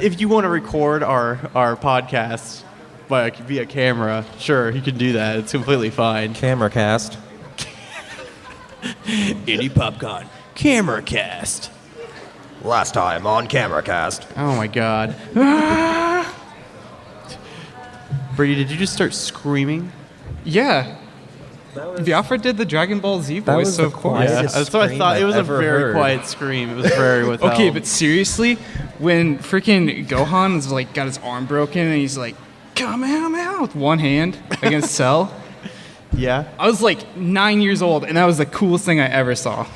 if you want to record our podcast via camera, sure, you can do that. It's completely fine. Camera cast. Indy Popcon. Camera cast. Last time on Camera Cast. Oh my God. Brady, did you just start screaming? Yeah. Biafra did the Dragon Ball Z voice, so of course. Yeah, that's what I thought. It was a very quiet scream. It was very withheld. Okay, but seriously, when freaking Gohan is like got his arm broken and he's like, Kamehameha with one hand against Cell. Yeah. I was like 9 years old, and that was the coolest thing I ever saw.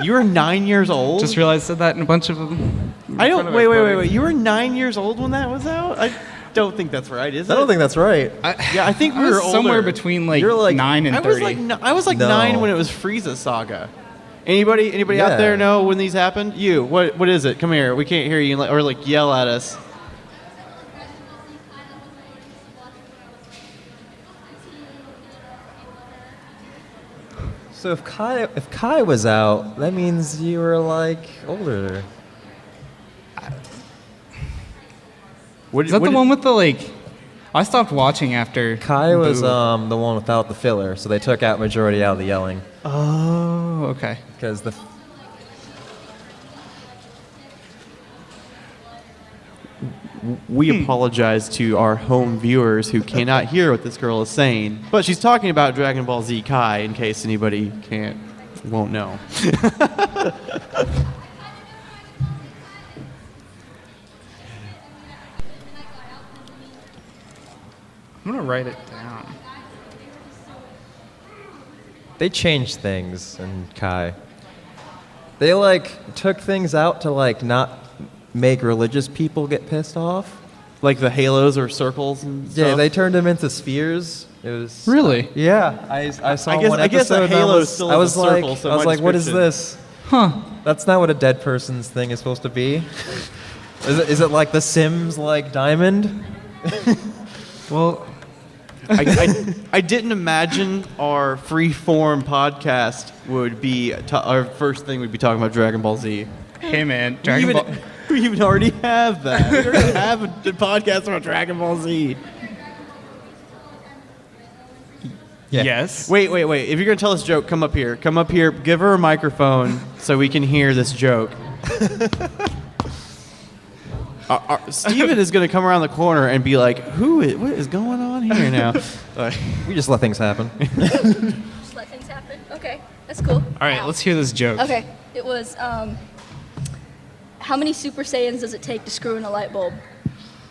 You were 9 years old? Just realized I said that in a bunch of them. Wait. You were 9 years old when that was out? I don't think that's right, is it? I don't think that's right. I think we were older. Somewhere between like, You're like 9 and 30. I was like 9 when it was Frieza Saga. Anybody out there know when these happened? You. What is it? Come here. We can't hear you or like yell at us. So if Kai was out, that means you were like older. Is that the one with the like? I stopped watching after. Kai was Boo. the one without the filler, so they took out majority out of the yelling. Oh, okay. Because we apologize to our home viewers who cannot hear what this girl is saying, but she's talking about Dragon Ball Z Kai in case anybody won't know. I'm gonna write it down. they changed things in Kai. They like took things out to like not make religious people get pissed off. Like the halos or circles and stuff? Yeah, they turned them into spheres. It was Really? Yeah, I saw one episode. I guess a and halo is still I was a like, circle. So I was my like, what is description- this? Huh. That's not what a dead person's thing is supposed to be. Is it like the Sims like diamond? Well, I didn't imagine our free-form podcast would be our first thing would be talking about Dragon Ball Z. hey man, Dragon Ball. We even already have that. We already have a podcast about Dragon Ball Z. Yeah. Yes. Wait. If you're going to tell us a joke, come up here. Come up here. Give her a microphone so we can hear this joke. Steven is going to come around the corner and be like, what is going on here now? We just let things happen. Just let things happen. Okay, that's cool. All right, let's hear this joke. Okay, it was, how many Super Saiyans does it take to screw in a light bulb?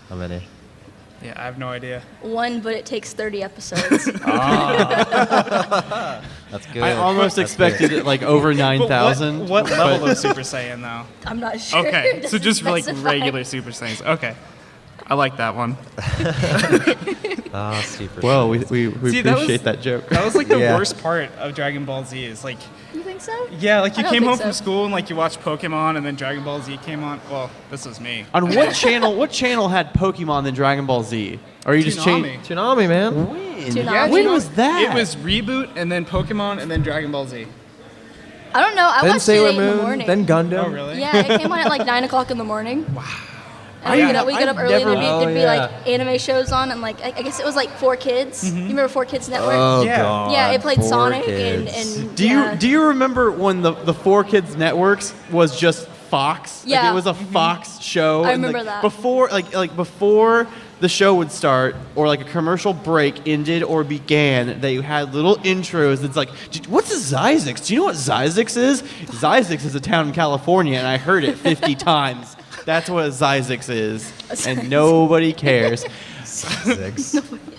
How many? Yeah, I have no idea. 1, but it takes 30 episodes. That's good. I almost That's expected it like over 9,000. What level of Super Saiyan though? I'm not sure. Okay, It so just doesn't like specify. regular Super Saiyans. Okay, I like that one. Super. Well, we See, that was- appreciate that joke. That was like the Yeah. worst part of Dragon Ball Z. Is like, You think so? yeah, like I you don't came think home so. from school and like you watched Pokemon and then Dragon Ball Z came on. Well, this was me. On what channel? What channel had Pokemon than Dragon Ball Z? Or you just changed? Toonami. Toonami, man. Toonami. When was that? It was Reboot and then Pokemon and then Dragon Ball Z. I don't know. I Then watched Sailor it in the Moon. morning. Then Gundam. Oh, really? Yeah, it came on at like 9 o'clock in the morning. Wow. And we get up early and there'd be like anime shows on and like, I guess it was like 4Kids. You remember 4Kids Network? Oh Yeah. god. Yeah, it played 4 Sonic Kids. and Do you remember when the 4Kids networks was just Fox? Like Yeah. it was a Fox show. I and, remember like, that. Before before the show would start or like a commercial break ended or began, they had little intros. It's like, what's a Zyzix? Do you know what Zyzix is? Zyzix is a town in California, and I heard it 50 times. That's what a Zyzix is, and nobody cares. 6.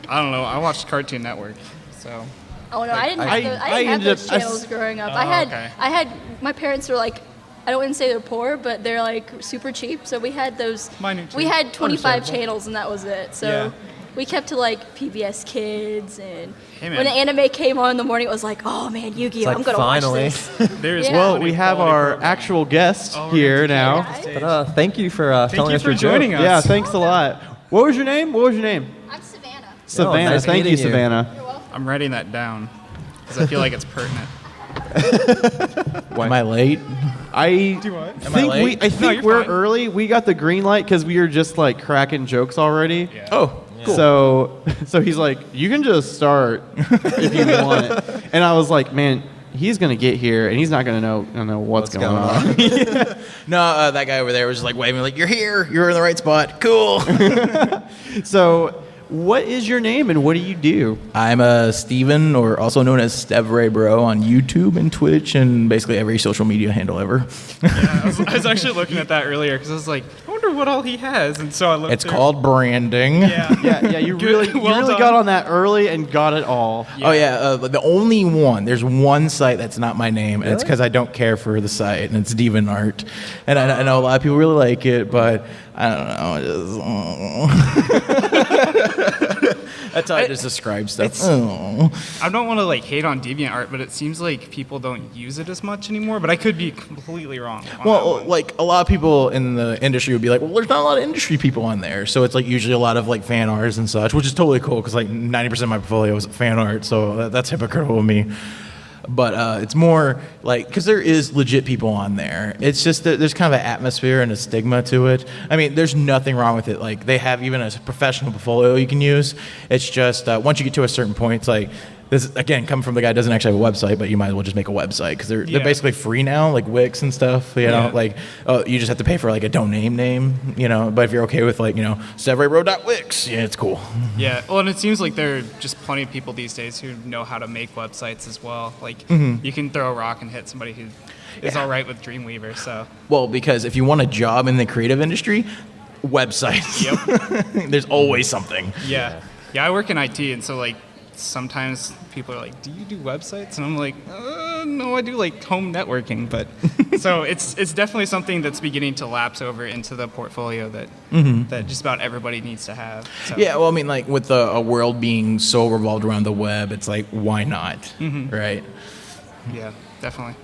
I don't know. I watched Cartoon Network, so. Oh no, I didn't have, I have ended those up- I channels s- growing up. Oh, okay. I had my parents were like, I don't want to say they're poor, but they're like super cheap. So we had those. Mine are too. We had 25 Understandable. channels and that was it. So Yeah. we kept to like PBS Kids and Hey, man. when the anime came on in the morning, it was like, oh man, Yu-Gi-Oh! It's like, I'm gonna finally. watch this. There's Yeah. Well, plenty we of have quality our programming. actual guest Oh, we're here gonna now. take it. But thank you for telling you us for your joining joke. us. Yeah, thanks a lot. What was your name? I'm Savannah. Savannah. nice Thank you, meeting you. Savannah. You're welcome. I'm writing that down because I feel like it's pertinent. Am I late? I what? Am I late? I think you're we're fine. early. We got the green light because we were just like cracking jokes already. Yeah. Oh, cool. So he's like, you can just start if you want. And I was like, man, he's gonna get here and he's not gonna know what's going on. No, that guy over there was just like waving, like, you're here, you're in the right spot, cool. So, what is your name and what do you do? I'm Steven, or also known as StevRayBro on YouTube and Twitch and basically every social media handle ever. Yeah, I was actually looking at that earlier because I was like, I wonder what all he has. And so I looked. It's called branding. Yeah. Yeah, you really, Well you really done. got on that early and got it all. Oh yeah, the only one. There's one site that's not my name, and it's because I don't care for the site, and it's DeviantArt. And I know a lot of people really like it, but I don't know. That's how I just describe stuff. I don't want to like hate on DeviantArt, but it seems like people don't use it as much anymore. But I could be completely wrong. On that Well, one. like a lot of people in the industry would be like, well, there's not a lot of industry people on there, so it's like usually a lot of like fan arts and such, which is totally cool because like 90% of my portfolio is fan art, so that's hypocritical of me. But it's more like, because there is legit people on there. It's just that there's kind of an atmosphere and a stigma to it. I mean, there's nothing wrong with it. Like, they have even a professional portfolio you can use. It's just, once you get to a certain point, it's like, this, again, coming from the guy who doesn't actually have a website, but you might as well just make a website, because they're basically free now, like Wix and stuff, you know? Yeah. Like, you just have to pay for, like, a domain name, you know? But if you're okay with, like, you know, StevRayBro.wix, yeah, it's cool. Yeah, well, and it seems like there are just plenty of people these days who know how to make websites as well. Like, you can throw a rock and hit somebody who is all right with Dreamweaver. So Well, because if you want a job in the creative industry, websites. Yep. There's always something. yeah, I work in IT, and so like sometimes people are like, "Do you do websites?" And I'm like, "No, I do like home networking." But so it's definitely something that's beginning to lapse over into the portfolio that that just about everybody needs to have. So. Yeah, well, I mean, like, with a world being so revolved around the web, it's like, why not? Right? Yeah, definitely.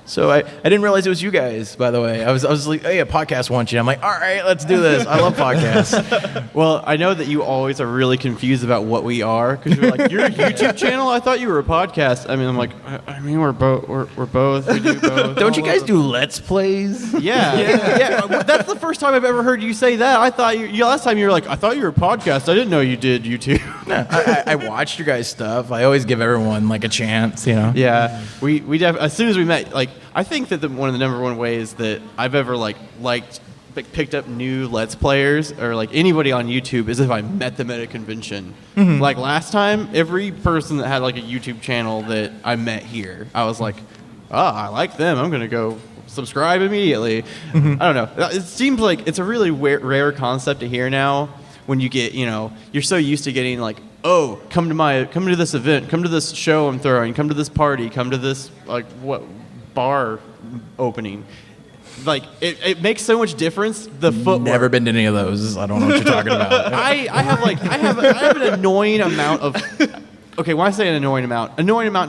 So I didn't realize it was you guys, by the way. I was like, hey, a podcast wants you. I'm like, all right, let's do this. I love podcasts. Well, I know that you always are really confused about what we are because you're like, you're a YouTube channel. I thought you were a podcast. I mean, I'm like, I mean, we're both. We're both. We do both. Don't you guys do Let's Plays? Yeah. Well, that's the first time I've ever heard you say that. I thought you last time you were like, I thought you were a podcast. I didn't know you did YouTube. No, I watched your guys' stuff. I always give everyone, like, a chance, you know? Yeah, we as soon as we met, like, I think that one of the number one ways that I've ever picked up new Let's Players or like anybody on YouTube is if I met them at a convention. Like last time, every person that had like a YouTube channel that I met here, I was like, I like them. I'm gonna go subscribe immediately. I don't know. It seems like it's a really rare concept to hear now. When you get, you're so used to getting like, oh, come to this event, come to this show I'm throwing, come to this party, come to this like what bar opening. Like it makes so much difference. The footwork. Never been to any of those. I don't know what you're talking about. I have an annoying amount of. Okay, when I say an annoying amount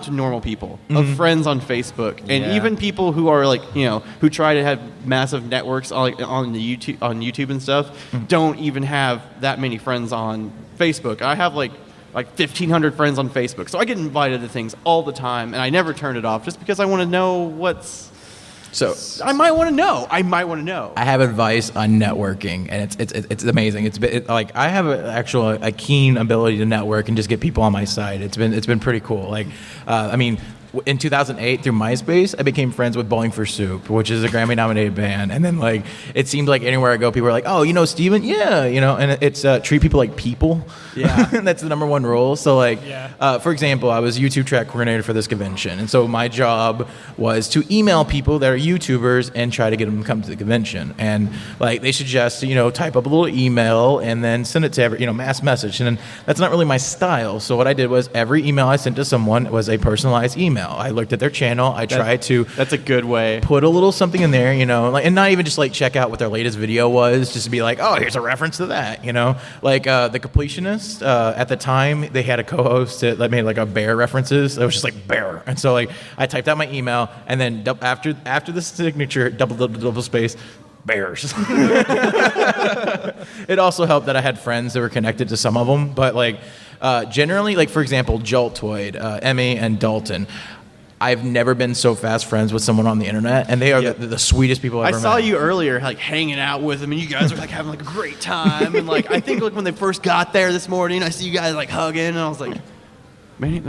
to normal people, of friends on Facebook, and even people who are like, who try to have massive networks on YouTube and stuff, don't even have that many friends on Facebook. I have like 1,500 friends on Facebook, so I get invited to things all the time, and I never turn it off just because I want to know what's. So I might want to know. I have advice on networking, and it's amazing. Like, I have a keen ability to network and just get people on my side. It's been pretty cool. Like, I mean, in 2008 through MySpace, I became friends with Bowling for Soup, which is a Grammy-nominated band. And then like it seemed like anywhere I go, people are like, "Oh, you know Steven? Yeah, And it's treat people like people. Yeah, and that's the number one rule. So like, for example, I was YouTube track coordinator for this convention, and so my job was to email people that are YouTubers and try to get them to come to the convention. And like they should just type up a little email and then send it to every mass message. And then that's not really my style. So what I did was every email I sent to someone was a personalized email. I looked at their channel. I tried to. That's a good way. Put a little something in there, and not even just like check out what their latest video was, just to be like, oh, here's a reference to that, Like the Completionist at the time, they had a co-host that made like a bear references. It was just like bear, and so like I typed out my email, and then after the signature, double space. Bears. It also helped that I had friends that were connected to some of them, but like generally, like for example, Joltoid, Emmy, and Dalton. I've never been so fast friends with someone on the internet, and they are the sweetest people I've ever met. I saw you earlier, like hanging out with them, and you guys were like having like a great time. And like I think like when they first got there this morning, I see you guys like hugging, and I was like, man,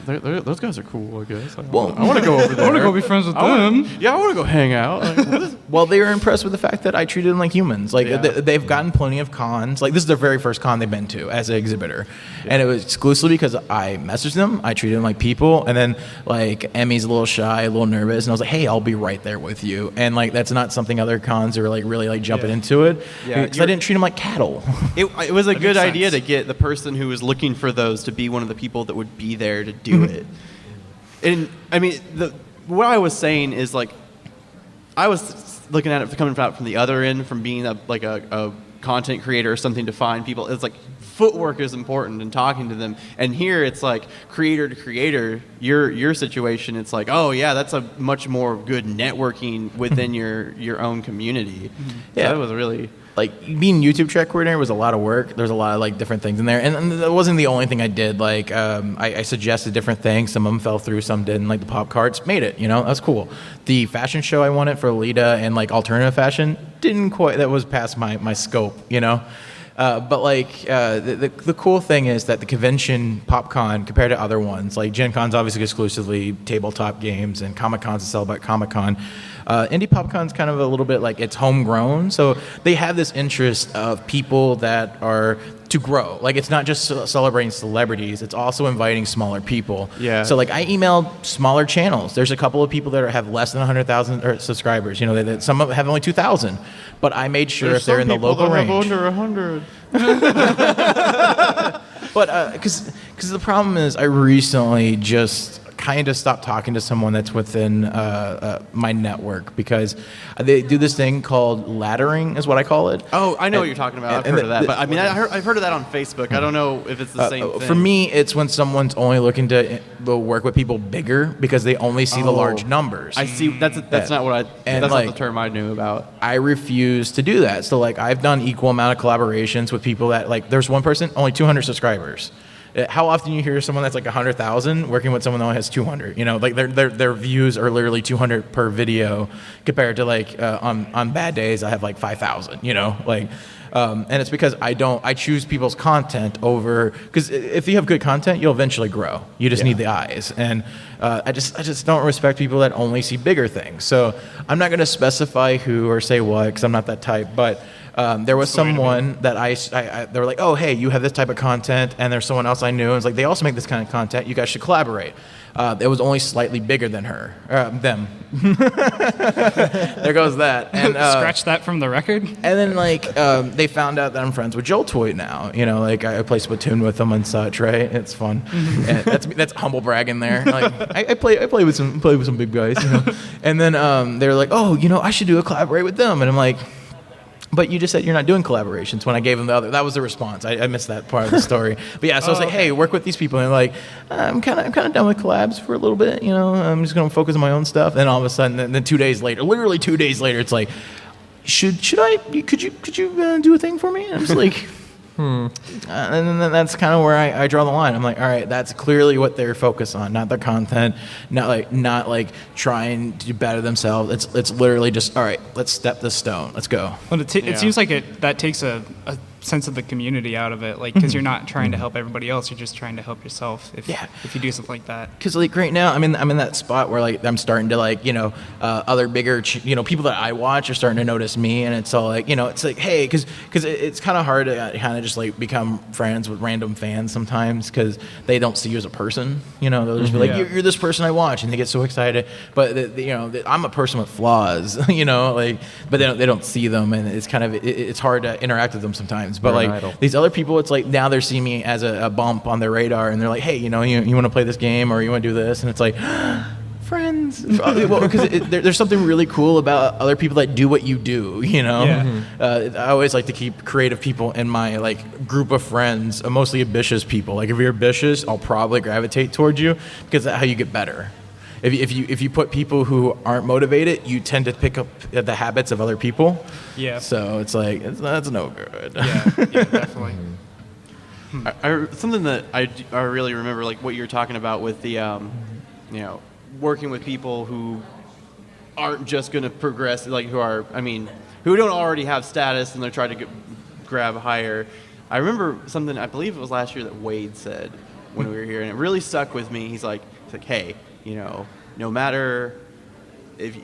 those guys are cool. I guess. I want to go over there. I want to go be friends with them. Yeah, I want to go hang out. Like, well, they were impressed with the fact that I treated them like humans. Like they've gotten plenty of cons. Like this is their very first con they've been to as an exhibitor, and it was exclusively because I messaged them. I treated them like people, and then like Emmy's a little shy, a little nervous, and I was like, hey, I'll be right there with you. And like that's not something other cons are like really like jumping into it. Yeah, because I didn't treat them like cattle. It was a good makes idea sense. to get the person who was looking for those to be one of the people that would be there to do it. And I mean, what I was saying is like, I was looking at it coming out from the other end, from being a content creator or something to find people. It's like footwork is important and talking to them. And here it's like creator to creator. Your situation, it's like, oh yeah, that's a much more good networking within your own community. Yeah, so that was really. Like being YouTube track coordinator was a lot of work. There's a lot of like different things in there, and that wasn't the only thing I did. Like I suggested different things. Some of them fell through, some didn't. Like the pop carts made it. That was cool. The fashion show I wanted for Lita and like alternative fashion didn't quite. That was past my scope. But like the cool thing is that the convention PopCon compared to other ones, like Gen Con's obviously exclusively tabletop games, and Comic Con's a sell about Comic Con. Indy Popcon's kind of a little bit like it's homegrown, so they have this interest of people that are to grow. Like it's not just celebrating celebrities; it's also inviting smaller people. Yeah. So like I emailed smaller channels. There's a couple of people that have less than 100,000 subscribers. Some of them have only 2,000. But I made sure if they're in the local range. Under 100. But because the problem is, I recently just kind of stopped talking to someone that's within my network, because they do this thing called laddering, is what I call it. Oh, I know what you're talking about. I've heard of that. But I mean, I've heard of that on Facebook. I don't know if it's the same thing. For me, it's when someone's only looking to work with people bigger because they only see the large numbers. I see. That's not what that's not the term I knew about. I refuse to do that. So like I've done equal amount of collaborations with people that like there's one person, only 200 subscribers. How often you hear someone that's like 100,000 working with someone that only has 200? Like their views are literally 200 per video, compared to like on bad days I have like 5,000. And it's because I choose people's content over, because if you have good content, you'll eventually grow. You just need the eyes, and I just don't respect people that only see bigger things. So I'm not going to specify who or say what, because I'm not that type, but. There was someone that they were like, oh, hey, you have this type of content, and there's someone else I knew, and it's like, they also make this kind of content, you guys should collaborate. It was only slightly bigger than them. There goes that. And, Scratch that from the record. And then they found out that I'm friends with Joel Toit now. Like I play Splatoon with them and such, right? It's fun. And that's humble bragging there. Like I play with some big guys, And then they were like, oh, I should do a collaborate with them, and I'm like, but you just said you're not doing collaborations. When I gave them the other, that was the response. I missed that part of the story. But yeah, so I was like, hey, work with these people. And they're like, I'm kind of done with collabs for a little bit. I'm just going to focus on my own stuff. And all of a sudden, then 2 days later, literally 2 days later, it's like, could you do a thing for me? And I'm just like, and then that's kind of where I draw the line. I'm like, all right, that's clearly what they're focused on, not the content, not like trying to better themselves. It's literally just, all right, let's step this stone, let's go. Well, it seems like that takes a sense of the community out of it, like, because you're not trying to help everybody else, you're just trying to help yourself if you do something like that. Because like right now I'm in that spot where like I'm starting to like other bigger people that I watch are starting to notice me, and it's all like it's like, hey, because it's kind of hard to kind of just like become friends with random fans sometimes, because they don't see you as a person. They'll just be like, you're this person I watch, and they get so excited, but I'm a person with flaws, but they don't see them, and it's kind of it's hard to interact with them sometimes. But like these other people, it's like now they're seeing me as a bump on their radar, and they're like, hey, you want to play this game, or you want to do this, and it's like, friends. Well, because there's something really cool about other people that do what you do. I always like to keep creative people in my like group of friends, mostly ambitious people. Like if you're ambitious, I'll probably gravitate towards you, because that's how you get better. If you put people who aren't motivated, you tend to pick up the habits of other people. Yeah. So it's like that's no good. Yeah, definitely. Something that I really remember, like what you're talking about with the, working with people who aren't just going to progress, like who don't already have status and they're trying to grab higher. I remember something, I believe it was last year, that Wade said when we were here, and it really stuck with me. He's like, hey, no matter if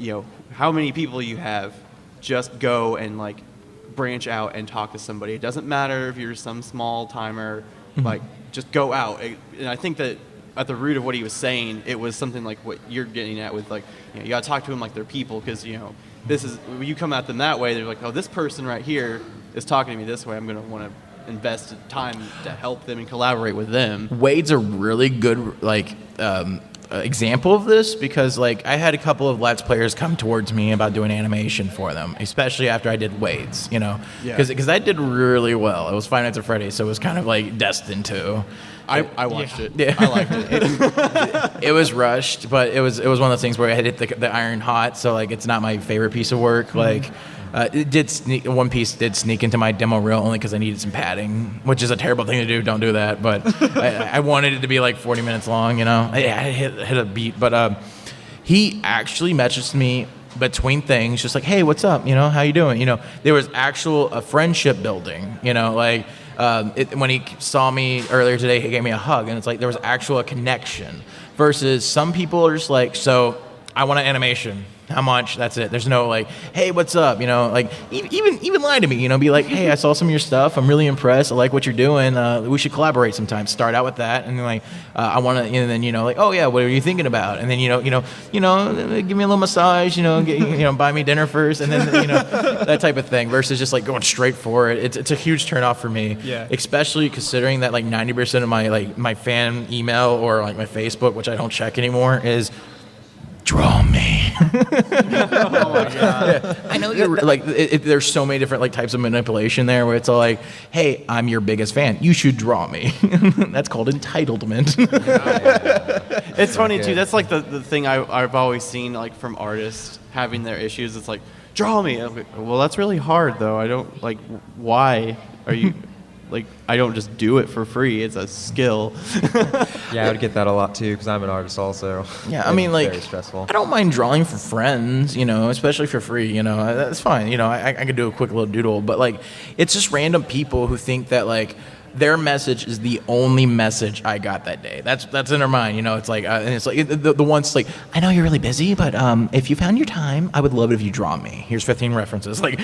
how many people you have, just go and like branch out and talk to somebody. It doesn't matter if you're some small timer, like just go out. And I think that at the root of what he was saying, it was something like what you're getting at with like, you got to talk to them like they're people, because this is, when you come at them that way, they're like, oh, this person right here is talking to me this way. I'm going to want to invest time to help them and collaborate with them. Wade's a really good example of this, because like I had a couple of Let's Players come towards me about doing animation for them, especially after I did Wade's, because I did really well. It was Five Nights at Freddy's, so it was kind of like destined to. I watched it. Yeah. I liked it. It was rushed, but it was one of those things where I had hit the iron hot, so like it's not my favorite piece of work. Like one piece did sneak into my demo reel only because I needed some padding, which is a terrible thing to do. Don't do that. But I wanted it to be like 40 minutes long. I hit a beat, but he actually messaged me between things, just like, hey, what's up? How you doing? There was actual friendship building. When he saw me earlier today, he gave me a hug, and it's like there was actual connection. Versus some people are just like, so I want an animation. How much? That's it. There's no like, hey, what's up? Like even lie to me. Be like, hey, I saw some of your stuff. I'm really impressed. I like what you're doing. We should collaborate sometime. Start out with that, and then like, I want to, and then like, oh yeah, what are you thinking about? And then give me a little massage. Buy me dinner first, and then that type of thing. Versus just like going straight for it. It's a huge turnoff for me. Yeah. Especially considering that like 90% of my fan email or like my Facebook, which I don't check anymore, is draw me. Oh my god! Yeah. I know you're like. There's so many different like types of manipulation there, where it's all like, "Hey, I'm your biggest fan. You should draw me." That's called entitlement. It's funny too. That's like the thing I've always seen, like from artists having their issues. It's like, draw me. I'm like, well, that's really hard though. I don't like. Why are you? Like, I don't just do it for free. It's a skill. Yeah, I would get that a lot too, because I'm an artist also. Yeah, I mean, like, very stressful. I don't mind drawing for friends, especially for free, that's fine. I could do a quick little doodle, but like, it's just random people who think that like their message is the only message I got that day. That's in their mind, It's like, and it's like the ones like, I know you're really busy, but if you found your time, I would love it if you draw me. Here's 15 references, like.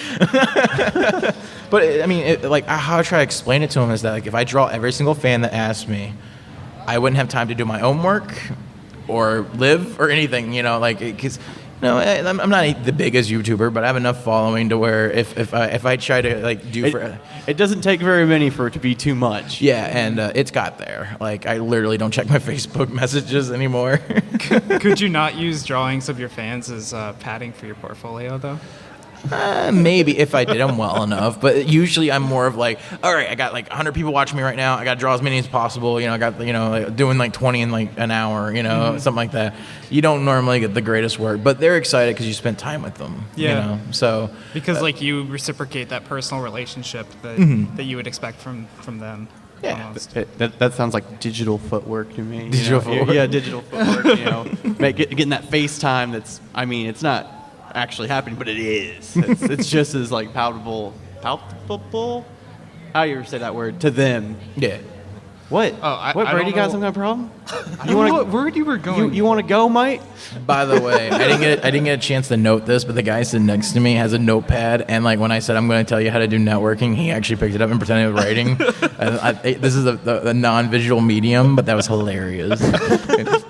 But I mean, how I try to explain it to them is that like if I draw every single fan that asks me, I wouldn't have time to do my own work, or live, or anything. Because. No, I'm not the biggest YouTuber, but I have enough following to where if I try to like do it doesn't take very many for it to be too much. Yeah, and it's got there. Like I literally don't check my Facebook messages anymore. Could you not use drawings of your fans as padding for your portfolio though? Maybe if I did them well enough, but usually I'm more of like, all right, I got like 100 people watching me right now. I got to draw as many as possible. I got like, doing like 20 in like an hour. Something like that. You don't normally get the greatest work, but they're excited because you spent time with them. Yeah. So because like you reciprocate that personal relationship that that you would expect from them. Yeah, almost. That sounds like digital footwork to me. Digital footwork? Yeah, digital footwork. Getting that FaceTime. It's not actually happening, but it is. It's just as like palpable. How do you ever say that word to them? Yeah. What? Oh, what? I Brady don't got know. some kind of problem? I don't know what word you were going. You want to go, Mike? By the way, I didn't get a chance to note this, but the guy sitting next to me has a notepad, and like when I said I'm going to tell you how to do networking, he actually picked it up and pretended it was writing. This is a non-visual medium, but that was hilarious.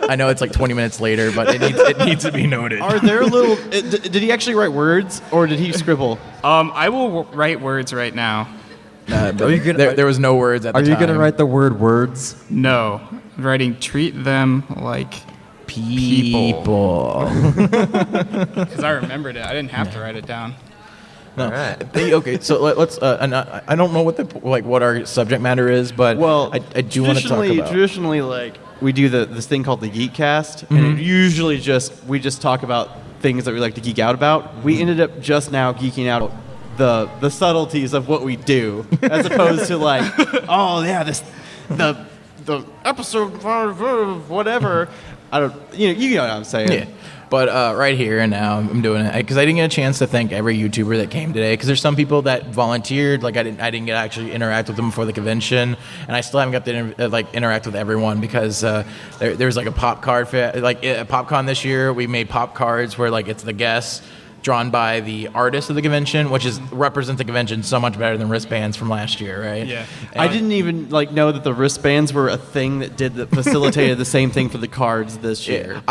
I know it's like 20 minutes later, but it needs to be noted. Are there little? Did he actually write words, or did he scribble? I will write words right now. There was no words at the time. Are you going to write the word words? No, I'm writing treat them like people? because I remembered it. I didn't have to write it down. No. All right. Okay, so let's. I don't know what our subject matter is, but I do want to talk about. Traditionally, like we do this thing called the Geekcast, and it usually we just talk about things that we like to geek out about. We ended up just now geeking out the subtleties of what we do, as opposed to like, oh yeah, the episode whatever. I don't. You know what I'm saying. Yeah. But right here and now, I'm doing it because I didn't get a chance to thank every YouTuber that came today. Because there's some people that volunteered, like I didn't get to actually interact with them before the convention, and I still haven't got to interact with everyone because there's like a pop card like at PopCon this year. We made pop cards where like it's the guests drawn by the artist of the convention, which represents the convention so much better than wristbands from last year, right? Yeah. I didn't even know that the wristbands were a thing that facilitated the same thing for the cards this year.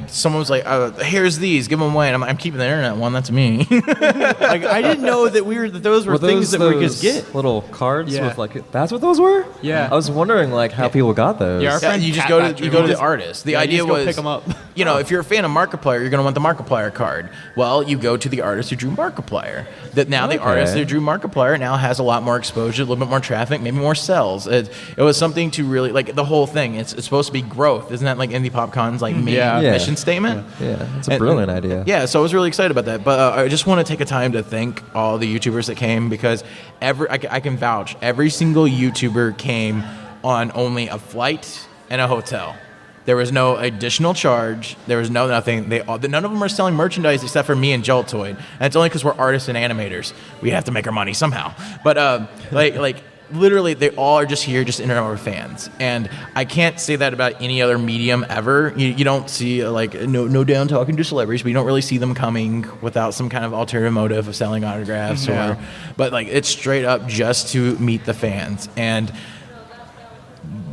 Someone was like, "Here's these, give them away," and I'm keeping the internet one. That's me. I didn't know that those were things that we could get. Little cards Yeah. with like that's what those were. Yeah. I was wondering like how people got those. Yeah, our friend you just Cat go to Factory the artist. The you idea just go was pick 'em up. If you're a fan of Markiplier, you're going to want the Markiplier card. Well, you go to the artist who drew Markiplier. The artist who drew Markiplier now has a lot more exposure, a little bit more traffic, maybe more sales. It was something to really like the whole thing. It's supposed to be growth, isn't that like Indy Popcon's like main mission statement? Yeah, it's a brilliant idea. Yeah, so I was really excited about that. But I just want to take a time to thank all the YouTubers that came because I can vouch every single YouTuber came on only a flight and a hotel. There was no additional charge. There was no nothing. None of them are selling merchandise except for me and Joltoid. And it's only because we're artists and animators. We have to make our money somehow. But literally, they all are just here, just internet with fans. And I can't say that about any other medium ever. You don't see no down talking to celebrities, but you don't really see them coming without some kind of ulterior motive of selling autographs but it's straight up just to meet the fans. And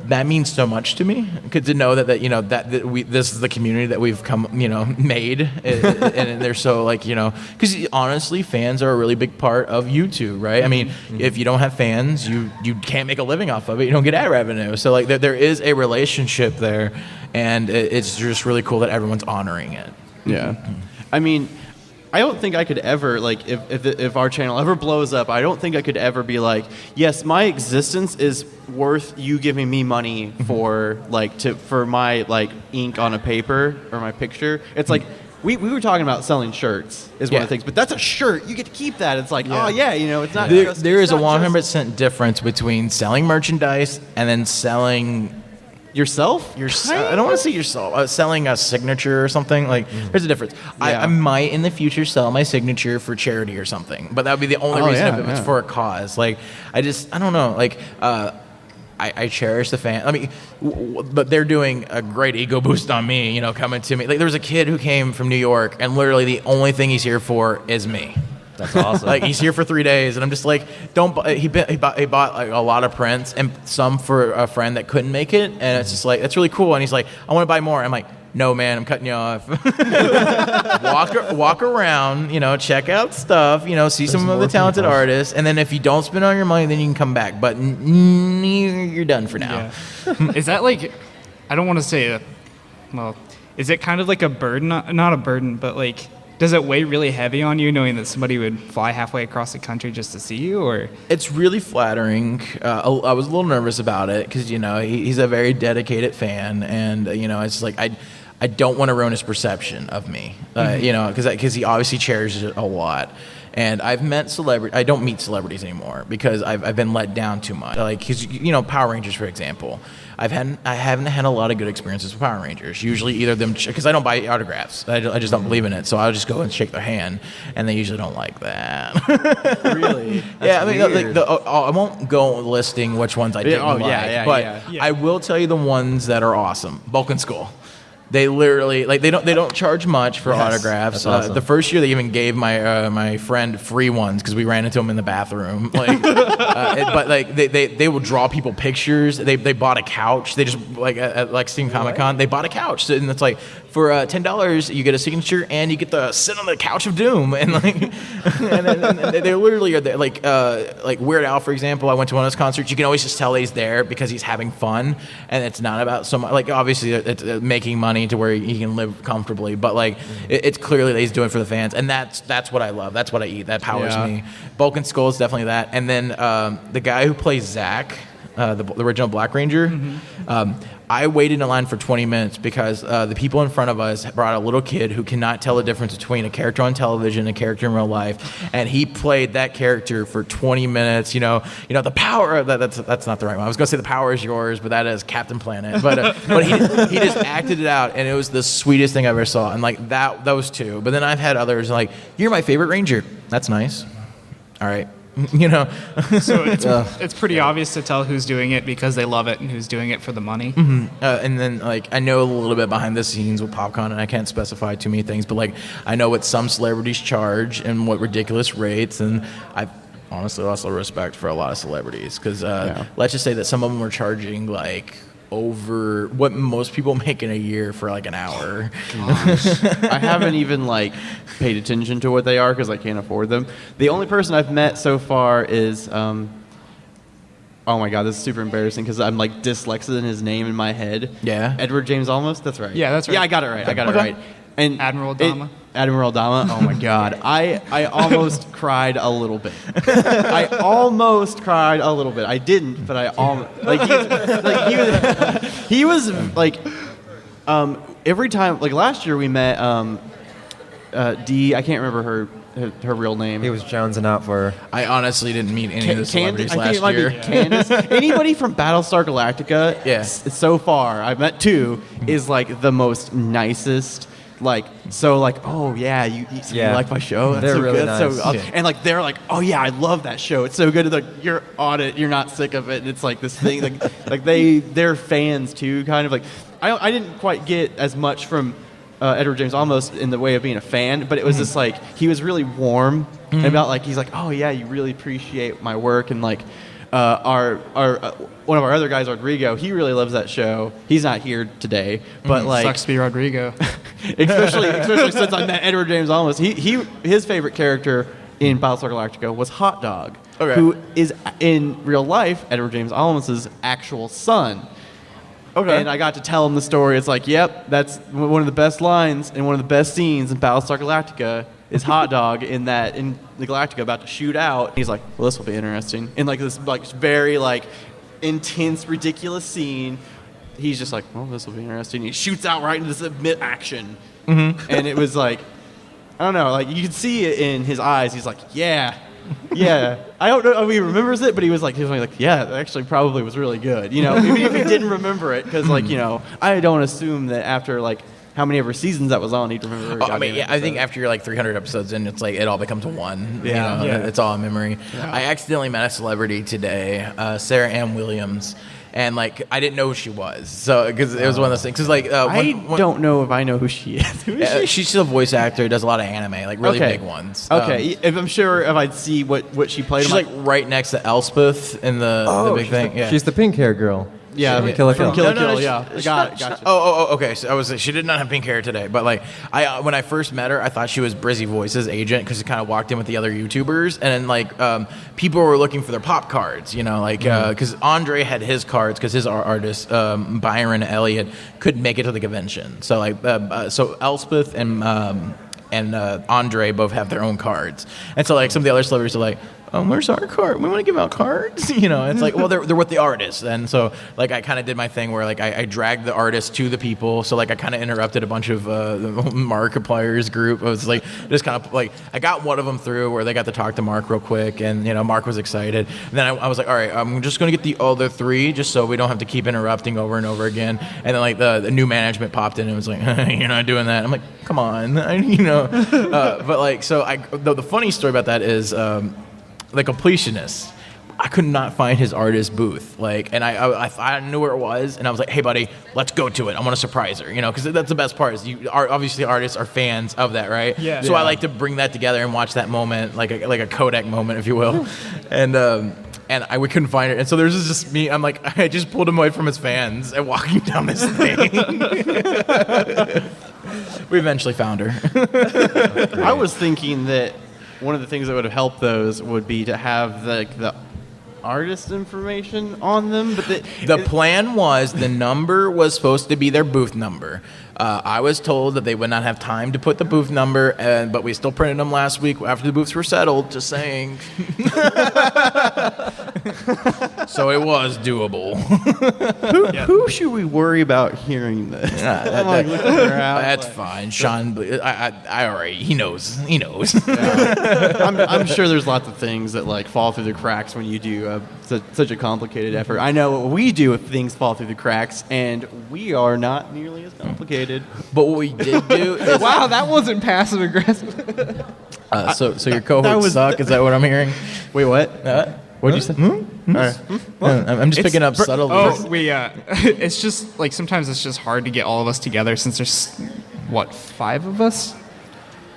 that means so much to me, to know that this is the community that we've made, and they're so because honestly, fans are a really big part of YouTube, right? I mean, if you don't have fans, you can't make a living off of it. You don't get ad revenue, so there is a relationship there, and it's just really cool that everyone's honoring it. Yeah, I mean, I don't think I could ever if our channel ever blows up, I don't think I could ever be like, yes, my existence is worth you giving me money for for my ink on a paper or my picture. It's like we were talking about selling shirts is one of the things, but that's a shirt. You get to keep that. It's like, it's not. There is a 100% difference between selling merchandise and then selling yourself? I don't want to say yourself. Selling a signature or something. There's a difference. Yeah. I might in the future sell my signature for charity or something, but that would be the only reason if it's for a cause. I don't know. I cherish the fan. I mean, but they're doing a great ego boost on me, coming to me. There was a kid who came from New York, and literally the only thing he's here for is me. That's awesome. He's here for 3 days, and I'm just like, don't. He bought a lot of prints and some for a friend that couldn't make it, and it's just that's really cool. And he's like, I want to buy more. I'm like, no, man, I'm cutting you off. walk around, check out stuff, see some of the talented artists, and then if you don't spend all your money, then you can come back. But you're done for now. Yeah. Is that I don't want to say is it kind of like a burden? Not a burden, but does it weigh really heavy on you knowing that somebody would fly halfway across the country just to see you? Or it's really flattering. I was a little nervous about it because he's a very dedicated fan, and it's I don't want to ruin his perception of me, because he obviously cherishes it a lot. And I've met celebrities. I don't meet celebrities anymore because I've been let down too much. Power Rangers, for example. I haven't had a lot of good experiences with Power Rangers. Usually either them, because I don't buy autographs. I just don't believe in it. So I'll just go and shake their hand, and they usually don't like that. Really? Yeah, I mean, I won't go listing which ones I didn't like, but I will tell you the ones that are awesome. Bulk and Skull. They literally they don't charge much for autographs. Awesome. The first year they even gave my friend free ones because we ran into him in the bathroom. They will draw people pictures. They bought a couch. They just at Steam Comic Con they bought a couch, and it's for $10 you get a signature and you get to sit on the couch of doom, and and they literally are there. Weird Al, for example. I went to one of his concerts. You can always just tell he's there because he's having fun, and it's not about so much. Obviously it's making money to where he can live comfortably, but it's clearly that he's doing it for the fans, and that's what I love. That's what I eat. That powers me. Bulk and Skull is definitely that. And then the guy who plays Zack, the original Black Ranger, I waited in line for 20 minutes because the people in front of us brought a little kid who cannot tell the difference between a character on television and a character in real life, and he played that character for 20 minutes. The power that's not the right one. I was gonna say the power is yours, but that is Captain Planet. But he just acted it out, and it was the sweetest thing I ever saw. And like those two. But then I've had others like, you're my favorite Ranger. That's nice. All right. So it's pretty obvious to tell who's doing it because they love it and who's doing it for the money. And then like I know a little bit behind the scenes with Popcon, and I can't specify too many things, but like I know what some celebrities charge and what ridiculous rates, and I've honestly lost a respect for a lot of celebrities because let's just say that some of them were charging like over what most people make in a year for like an hour. I haven't even like paid attention to what they are because I can't afford them. The only person I've met so far is oh my god, this is super embarrassing because I'm like dyslexic in his name in my head. Yeah. Edward James Olmos. That's right. Yeah, that's right. Yeah, I got it right. It right. And Admiral Adama. Admiral Adama. Oh my god, I almost cried a little bit. I almost cried a little bit. I didn't, but I almost he was like every time like last year we met Dee. I can't remember her real name. He was jonesing out for her. I honestly didn't meet any of the celebrities I think it last might year. be Candace. Anybody from Battlestar Galactica, so far, I've met two, is like the most nicest. Oh yeah, you like my show? That's they're so really good. nice. So, and like they're like, oh yeah, I love that show. It's so good. It's like you're on it, you're not sick of it. And it's like this thing, like they're fans too, kind of like. I didn't quite get as much from Edward James Olmos in the way of being a fan, but it was just like he was really warm about like he's like, oh yeah, you really appreciate my work, and like our one of our other guys, Rodrigo, he really loves that show. He's not here today, but like sucks to be Rodrigo. especially since I met Edward James Olmos. His favorite character in Battlestar Galactica was Hot Dog, who is in real life Edward James Olmos' actual son. Okay. And I got to tell him the story. It's like, yep, that's one of the best lines and one of the best scenes in Battlestar Galactica is Hot Dog in the Galactica about to shoot out. He's like, well, this will be interesting. In like this like very like intense, ridiculous scene, he's just like, well, this will be interesting. He shoots out right into this mid-action. And it was like, I don't know, like you could see it in his eyes. He's like, yeah. I don't know if he remembers it, but he was like, yeah, that actually probably was really good. Even if he didn't remember it, because like, I don't assume that after like how many ever seasons that was on, he'd remember. I think after you're like 300 episodes in, it's like it all becomes one. Yeah. It's all a memory. Yeah. I accidentally met a celebrity today, Sarah Ann Williams. And like I didn't know who she was, so because it was one of those things. Cause like I don't know if I know who she is. Who is she? She's a voice actor, does a lot of anime, like really big ones. Okay, if I'm sure if I'd see what she played. She's like right next to Elspeth in the big thing. She's the pink hair girl. Yeah, from Kill la Kill. Yeah. Gotcha. Okay. So she did not have pink hair today, but like when I first met her, I thought she was Brizzy Voice's agent because she kind of walked in with the other YouTubers, and then like people were looking for their pop cards, because Andre had his cards because his artist Byron Elliott couldn't make it to the convention, so like so Elspeth and Andre both have their own cards, and so like some of the other celebrities are like, where's our card? We want to give out cards, It's like, well, they're with the artist, and so like I kind of did my thing where like I dragged the artist to the people, so like I kind of interrupted a bunch of the Markiplier's group. I was like just kind of like I got one of them through where they got to talk to Mark real quick, and Mark was excited. And then I was like, all right, I'm just gonna get the other three just so we don't have to keep interrupting over and over again. And then like the new management popped in and was like, you're not doing that. I'm like, come on, but like so the funny story about that is. The completionist, I could not find his artist booth. And I knew where it was, and I was like, "Hey, buddy, let's go to it. I want to surprise her." Because that's the best part. Is obviously artists are fans of that, right? Yeah. So I like to bring that together and watch that moment, like a Kodak moment, if you will. And we couldn't find it, and so there's just me. I'm like, I just pulled him away from his fans and walking down this thing. We eventually found her. I was thinking that. One of the things that would have helped those would be to have the artist information on them, but the plan was the number was supposed to be their booth number, I was told that they would not have time to put the booth number, but we still printed them last week after the booths were settled, just saying. So it was doable. Who should we worry about hearing this? That's fine. Sean, I already, he knows. I'm sure there's lots of things that like fall through the cracks when you do such a complicated effort. I know what we do if things fall through the cracks, and we are not nearly as complicated. But what we did do is... Wow, that wasn't passive aggressive. So your cohorts suck? Is that what I'm hearing? Wait, what? What did you say? I'm just picking up subtly. Oh, it's just like sometimes it's just hard to get all of us together since there's, 5 of us?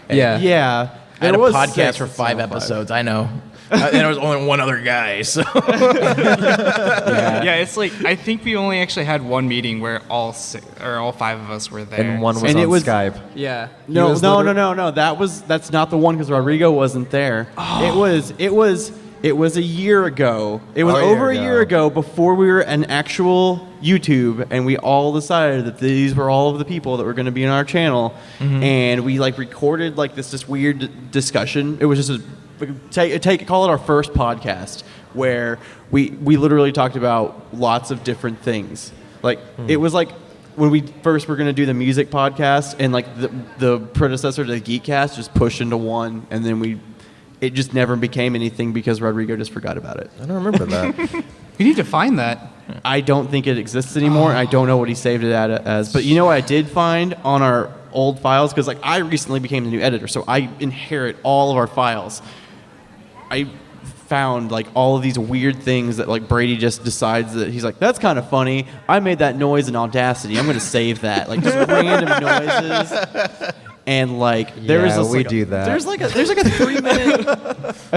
Yeah. Yeah. I had a There was podcast 6, for it's 5 not episodes. I know. And there was only one other guy, so... Yeah, it's like I think we only actually had one meeting where all 5 of us were there. And one was And on it was- Skype. Yeah. No. That's not the one because Rodrigo wasn't there. It was a year ago. It was over a year ago before we were an actual YouTube, and we all decided that these were all of the people that were going to be in our channel, and we like recorded like this weird discussion. It was just call it our first podcast where we literally talked about lots of different things. Like it was like when we first were going to do the music podcast, and like the predecessor to the Geekcast just pushed into one, and then it just never became anything because Rodrigo just forgot about it. I don't remember that. We need to find that. I don't think it exists anymore. I don't know what he saved it as. But you know what I did find on our old files? Because like I recently became the new editor, so I inherit all of our files. I found like all of these weird things that like Brady just decides that he's like, that's kind of funny. I made that noise in Audacity. I'm going to save that. Like just random noises. And like there's like a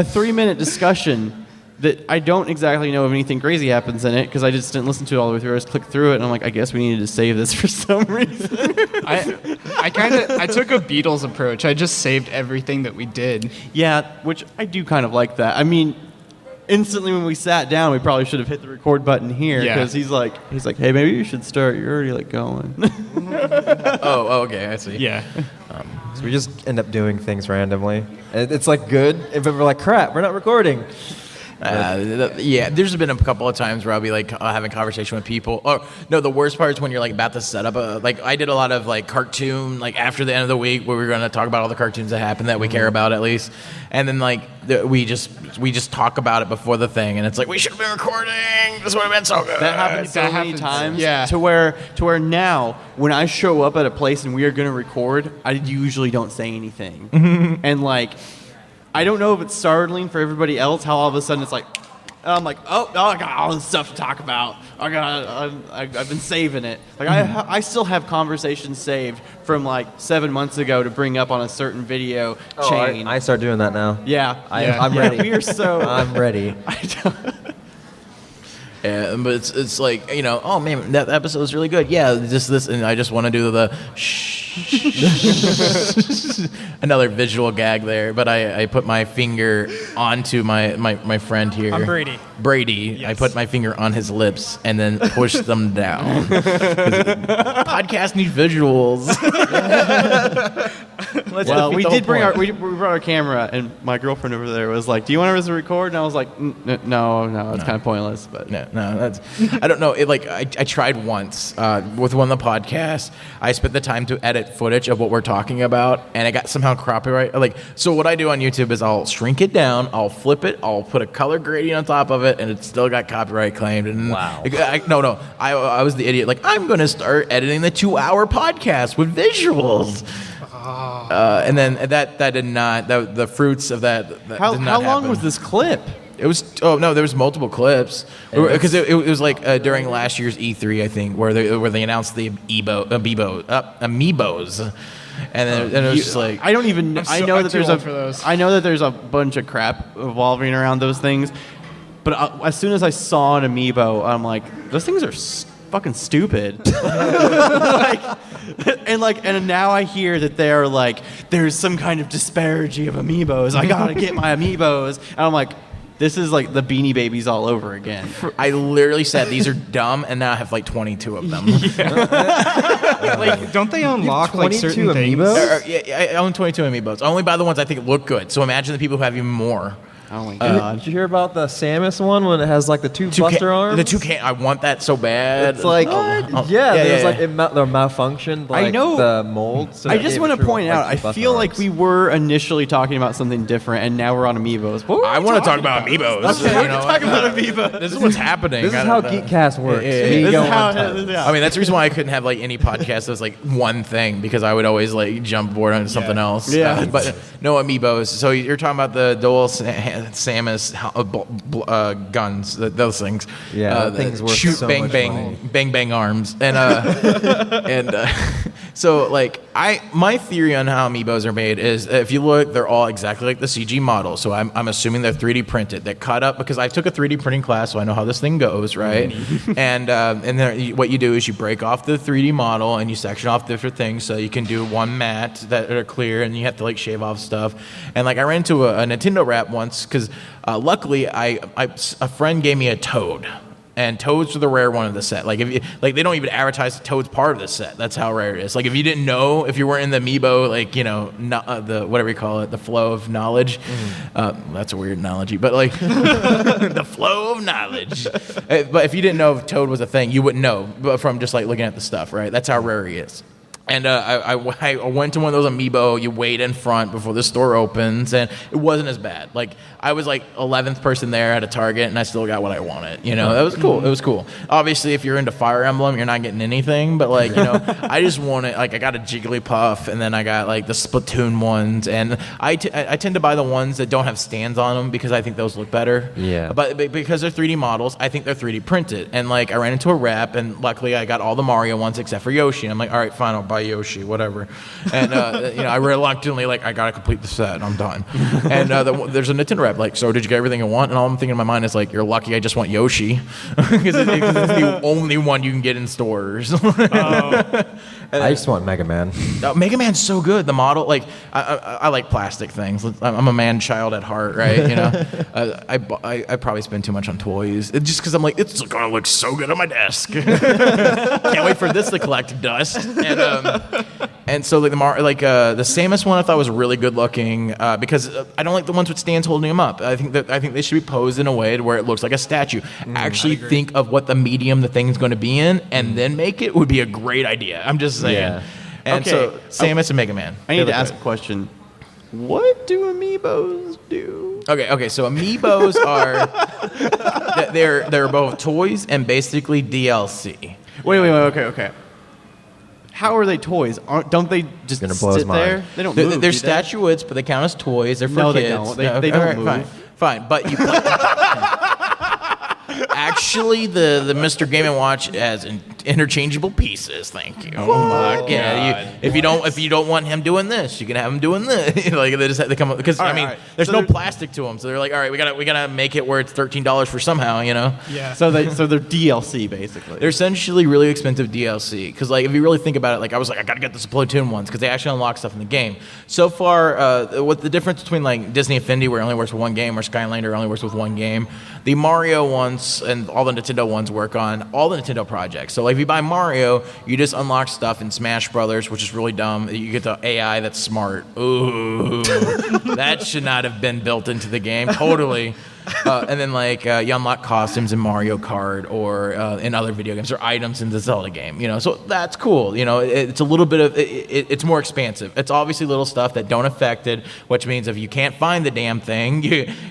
3-minute discussion that I don't exactly know if anything crazy happens in it because I just didn't listen to it all the way through. I just clicked through it and I'm like, I guess we needed to save this for some reason. I took a Beatles approach. I just saved everything that we did. Yeah, which I do kind of like that. I mean, instantly when we sat down, we probably should have hit the record button here because he's like, hey, maybe you should start. You're already like going. Oh, okay, I see. Yeah. So we just end up doing things randomly. It's like good, if we're like, crap, we're not recording. Yeah, there's been a couple of times where I'll be like having a conversation with people. Oh no, the worst part is when you're like about to set up like I did a lot of like cartoon like after the end of the week where we're going to talk about all the cartoons that happen that we care about at least, and then like we just talk about it before the thing, and it's like we should have been recording. This would have been so good. That happens so many times. Yeah. To where now when I show up at a place and we are going to record, I usually don't say anything, and like. I don't know if it's startling for everybody else how all of a sudden it's like, I'm like, oh, I got all this stuff to talk about. I've been saving it. Like I still have conversations saved from like 7 months ago to bring up on a certain video chain. I start doing that now. Yeah, I'm ready. We are so. I'm ready. Yeah, but it's like, oh man, that episode was really good. Yeah, just this, and I just want to do the another visual gag there. But I put my finger onto my friend here. I'm Brady. Brady. Yes. I put my finger on his lips and then pushed them down. Podcast needs visuals. Well, we brought our camera, and my girlfriend over there was like, "Do you want us to record?" And I was like, "No, it's kind of pointless." But No, that's I don't know. I tried once with one of the podcasts. I spent the time to edit footage of what we're talking about, and it got somehow copyright. So what I do on YouTube is I'll shrink it down, I'll flip it, I'll put a color gradient on top of it, and it still got copyright claimed. And Wow. I was the idiot. Like, I'm going to start editing the 2-hour podcast with visuals. And then that did not. The fruits of that. how did not long happen. was this clip? It was there was multiple clips because it was like during last year's E3 I think where they announced the amiibos, and then it was just like I don't even. I'm I too old for those. I know that there's a bunch of crap evolving around those things, but as soon as I saw an amiibo, I'm like, those things are fucking stupid. And now I hear that they're like, there's some kind of disparity of amiibos. I gotta get my amiibos, and I'm like, this is like the Beanie Babies all over again. I literally said these are dumb, and now I have like 22 of them. Like, don't they unlock like 22 certain things? amiibos? Yeah, I own 22 amiibos. I only buy the ones I think look good. So imagine the people who have even more. Oh my god. Did you hear about the Samus one when it has like the two Buster arms? The toucan. I want that so bad. It's like there's like it they're malfunctioned. Like, I know the mold. So I just want to point out, I Buster feel like arms. we were initially talking about something different, and now we're on amiibos. What were I we want to talk talking about amiibos. Okay, you know? talk about amiibos. This is what's happening. This is I how don't know. Geekcast works. Yeah, yeah, We yeah. go This is how on time. it is, yeah. I mean, that's the reason why I couldn't have like any podcast that was like one thing, because I would always like jump board onto something else. Yeah. But no amiibos. So you're talking about the dual Samus guns, those things. Yeah, things worth shoot, so bang, much bang, money. bang, bang arms, and so like my theory on how amiibos are made is, if you look, they're all exactly like the CG model. So I'm assuming they're 3D printed. They're cut up because I took a 3D printing class, so I know how this thing goes, right? and then what you do is you break off the 3D model and you section off different things, so you can do one mat that are clear, and you have to like shave off stuff. And like I ran into a Nintendo wrap once because luckily a friend gave me a Toad. And Toads are the rare one of the set. Like they don't even advertise the Toad's part of the set. That's how rare it is. Like if you didn't know, if you weren't in the amiibo, like the whatever you call it, the flow of knowledge. That's a weird analogy, but like the flow of knowledge. But if you didn't know if Toad was a thing, you wouldn't know. But from just like looking at the stuff, right? That's how rare he is. And I went to one of those amiibo. You wait in front before the store opens, and it wasn't as bad. Like I was like 11th person there at a Target, and I still got what I wanted. You know, that was cool. It was cool. Obviously, if you're into Fire Emblem, you're not getting anything. But like I just wanted, like I got a Jigglypuff, and then I got like the Splatoon ones, and I tend to buy the ones that don't have stands on them because I think those look better. Yeah. But because they're 3D models, I think they're 3D printed. And like I ran into a wrap, and luckily I got all the Mario ones except for Yoshi. And I'm like, all right, fine, I'll buy Yoshi, whatever. And I reluctantly like I gotta complete the set. I'm done. And there's a Nintendo wrap like, so did you get everything you want? And all I'm thinking in my mind is like, you're lucky I just want Yoshi, because it's the only one you can get in stores. I just want Mega Man. Mega Man's so good. The model, like I like plastic things. I'm a man child at heart, right? You know, I probably spend too much on toys. It's just because I'm like, it's gonna look so good on my desk. Can't wait for this to collect dust. And so like the Samus one I thought was really good looking, because I don't like the ones with stands holding them up. I think they should be posed in a way to where it looks like a statue. Actually think of what the medium the thing's going to be in, and then make it would be a great idea. I'm just saying. Yeah. And so Samus and Mega Man. I need They to look ask good. a question. What do amiibos do? Okay. So amiibos are they're both toys and basically DLC. Wait. Okay. How are they toys? Don't they just Gonna blow his sit there? mind. They don't They're move. do they? statuettes, but they count as toys. They're for No, kids. they don't. They Okay, don't all right, move. Fine. But you actually, the Mr. Game & Watch has interchangeable pieces. Thank you. Oh my god! If you don't want him doing this, you can have him doing this. Like they just have to come up because All I right, mean, all right. there's So no they're- plastic to them, so they're like, all right, we gotta make it where it's $13 for somehow, you know. Yeah. So they're DLC basically. They're essentially really expensive DLC because, like, if you really think about it, like I was like, I gotta get the Splatoon ones because they actually unlock stuff in the game. So far, what the difference between like Disney Infinity, where it only works with one game, or Skylander only works with one game, the Mario ones and all the Nintendo ones work on all the Nintendo projects. So like, if you buy Mario, you just unlock stuff in Smash Brothers, which is really dumb. You get the AI that's smart. Ooh, that should not have been built into the game. Totally. And then like you unlock costumes in Mario Kart or in other video games, or items in the Zelda game, you know. So that's cool. You know, it's a little bit of it's more expansive. It's obviously little stuff that don't affect it, which means if you can't find the damn thing,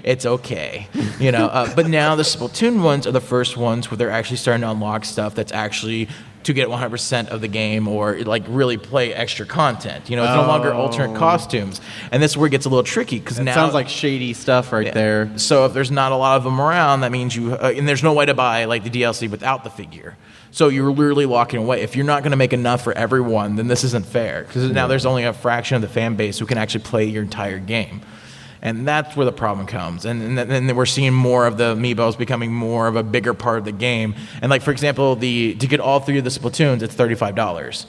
it's okay. You know. But now the Splatoon ones are the first ones where they're actually starting to unlock stuff that's actually to get 100% of the game, or like really play extra content. You know, it's no longer alternate costumes, and this is where it gets a little tricky because That now sounds like shady stuff right there. So if there's not a lot of them around, that means you and there's no way to buy like the DLC without the figure. So you're literally walking away. If you're not going to make enough for everyone, then this isn't fair because now there's only a fraction of the fan base who can actually play your entire game. And that's where the problem comes. And then we're seeing more of the amiibos becoming more of a bigger part of the game. And like, for example, to get all three of the Splatoons, it's $35.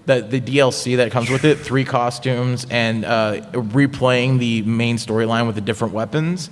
The DLC that comes with it, 3 costumes, and replaying the main storyline with the different weapons,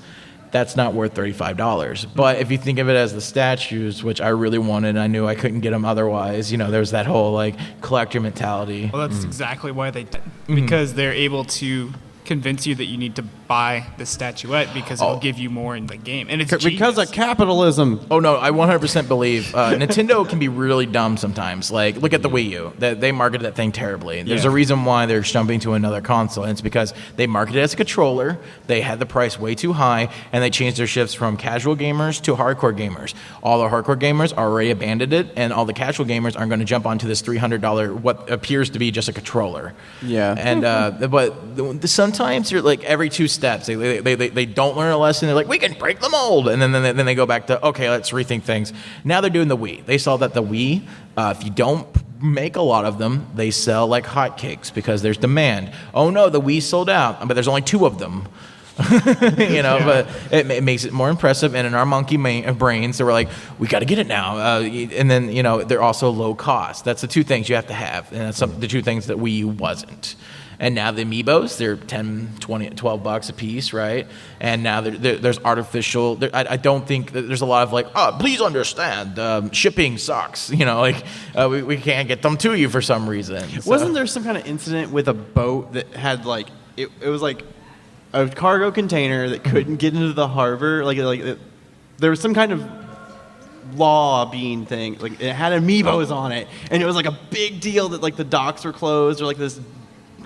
that's not worth $35. But if you think of it as the statues, which I really wanted, and I knew I couldn't get them otherwise, there's that whole like collector mentality. Well, that's exactly why they did, because they're able to convince you that you need to buy the statuette because it'll give you more in the game, and it's because of capitalism. Oh no, I 100% believe Nintendo can be really dumb sometimes. Like, look at the Wii U. They marketed that thing terribly. There's a reason why they're jumping to another console, and it's because they marketed it as a controller. They had the price way too high, and they changed their shifts from casual gamers to hardcore gamers. All the hardcore gamers already abandoned it, and all the casual gamers are going to jump onto this $300 what appears to be just a controller. Yeah. And but sometimes you're like every 2 steps they don't learn a lesson. They're like, we can break the mold, and then they go back to, okay, let's rethink things. Now they're doing the Wii. They saw that the Wii, if you don't make a lot of them, they sell like hotcakes because there's demand. Oh no, the Wii sold out, but there's only 2 of them. But it makes it more impressive. And in our monkey brains, they were like, we got to get it now. And then they're also low cost. That's the 2 things you have to have, and that's the 2 things that Wii U wasn't. And now the amiibos, they're $10, $20, $12 a piece, right? And now there's artificial. I don't think there's a lot of like, oh, please understand, shipping sucks. We can't get them to you for some reason. So. Wasn't there some kind of incident with a boat that had like it was like a cargo container that couldn't get into the harbor? There was some kind of law being thing. Like it had amiibos on it, and it was like a big deal that like the docks were closed or like this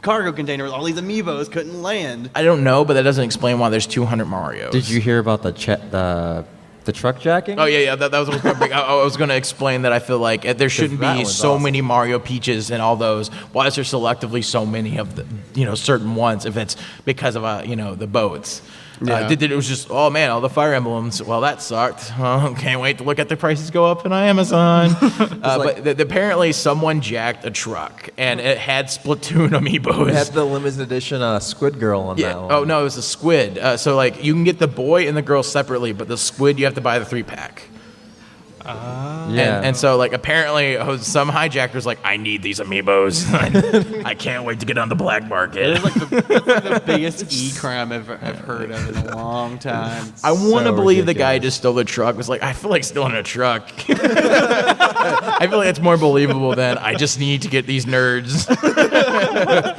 cargo container with all these amiibos couldn't land. I don't know, but that doesn't explain why there's 200 Marios. Did you hear about the truck jacking? Oh yeah, that was what I was going to explain that I feel like there shouldn't be so awesome. many Mario Peaches and all those. Why is there selectively so many of the certain ones if it's because of the boats? Yeah. It was just, oh man, all the Fire Emblems. Well, that sucked. Can't wait to look at the prices go up on Amazon. But apparently someone jacked a truck, and it had Splatoon amiibos. It had the limited edition Squid Girl on that one. Oh no, it was a squid. So like you can get the boy and the girl separately, but the squid you have to buy the 3-pack. Yeah. And so, like, apparently some hijacker's like, I need these amiibos. I can't wait to get on the black market. It's like the biggest e-crime I've heard of in a long time. I want to So believe the ridiculous. guy just stole the truck. Was like, I feel like stealing a truck. I feel like it's more believable than I just need to get these nerds.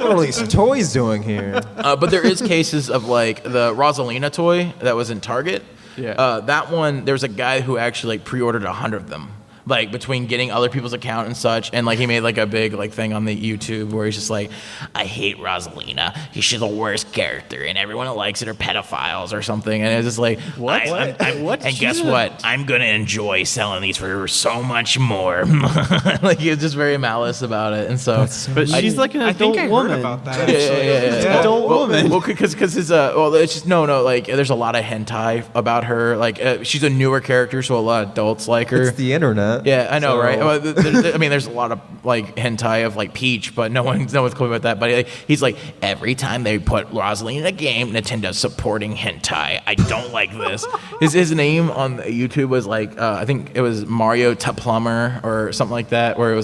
What are these toys doing here? But there is cases of, like, the Rosalina toy that was in Target. Yeah. That one, there was a guy who actually like pre-ordered 100 of them. Like between getting other people's account and such, and like he made like a big like thing on the YouTube where he's just like, I hate Rosalina. She's the worst character, and everyone that likes it are pedophiles or something. And it's just like, What? what? And guess what? I'm gonna enjoy selling these for so much more. Like he was just very malice about it, and so. But she's like an I adult think I woman. heard about that. Yeah, Actually. yeah. Adult woman. Well, because his it's just no, like there's a lot of hentai about her. Like she's a newer character, so a lot of adults like her. It's the internet. Yeah, I know, So- right? Well, there's a lot of like hentai of like Peach, but no one's cool about that. But he's like, every time they put Rosalie in a game, Nintendo's supporting hentai. I don't like this. His name on YouTube was like I think it was Mario Plumber or something like that, where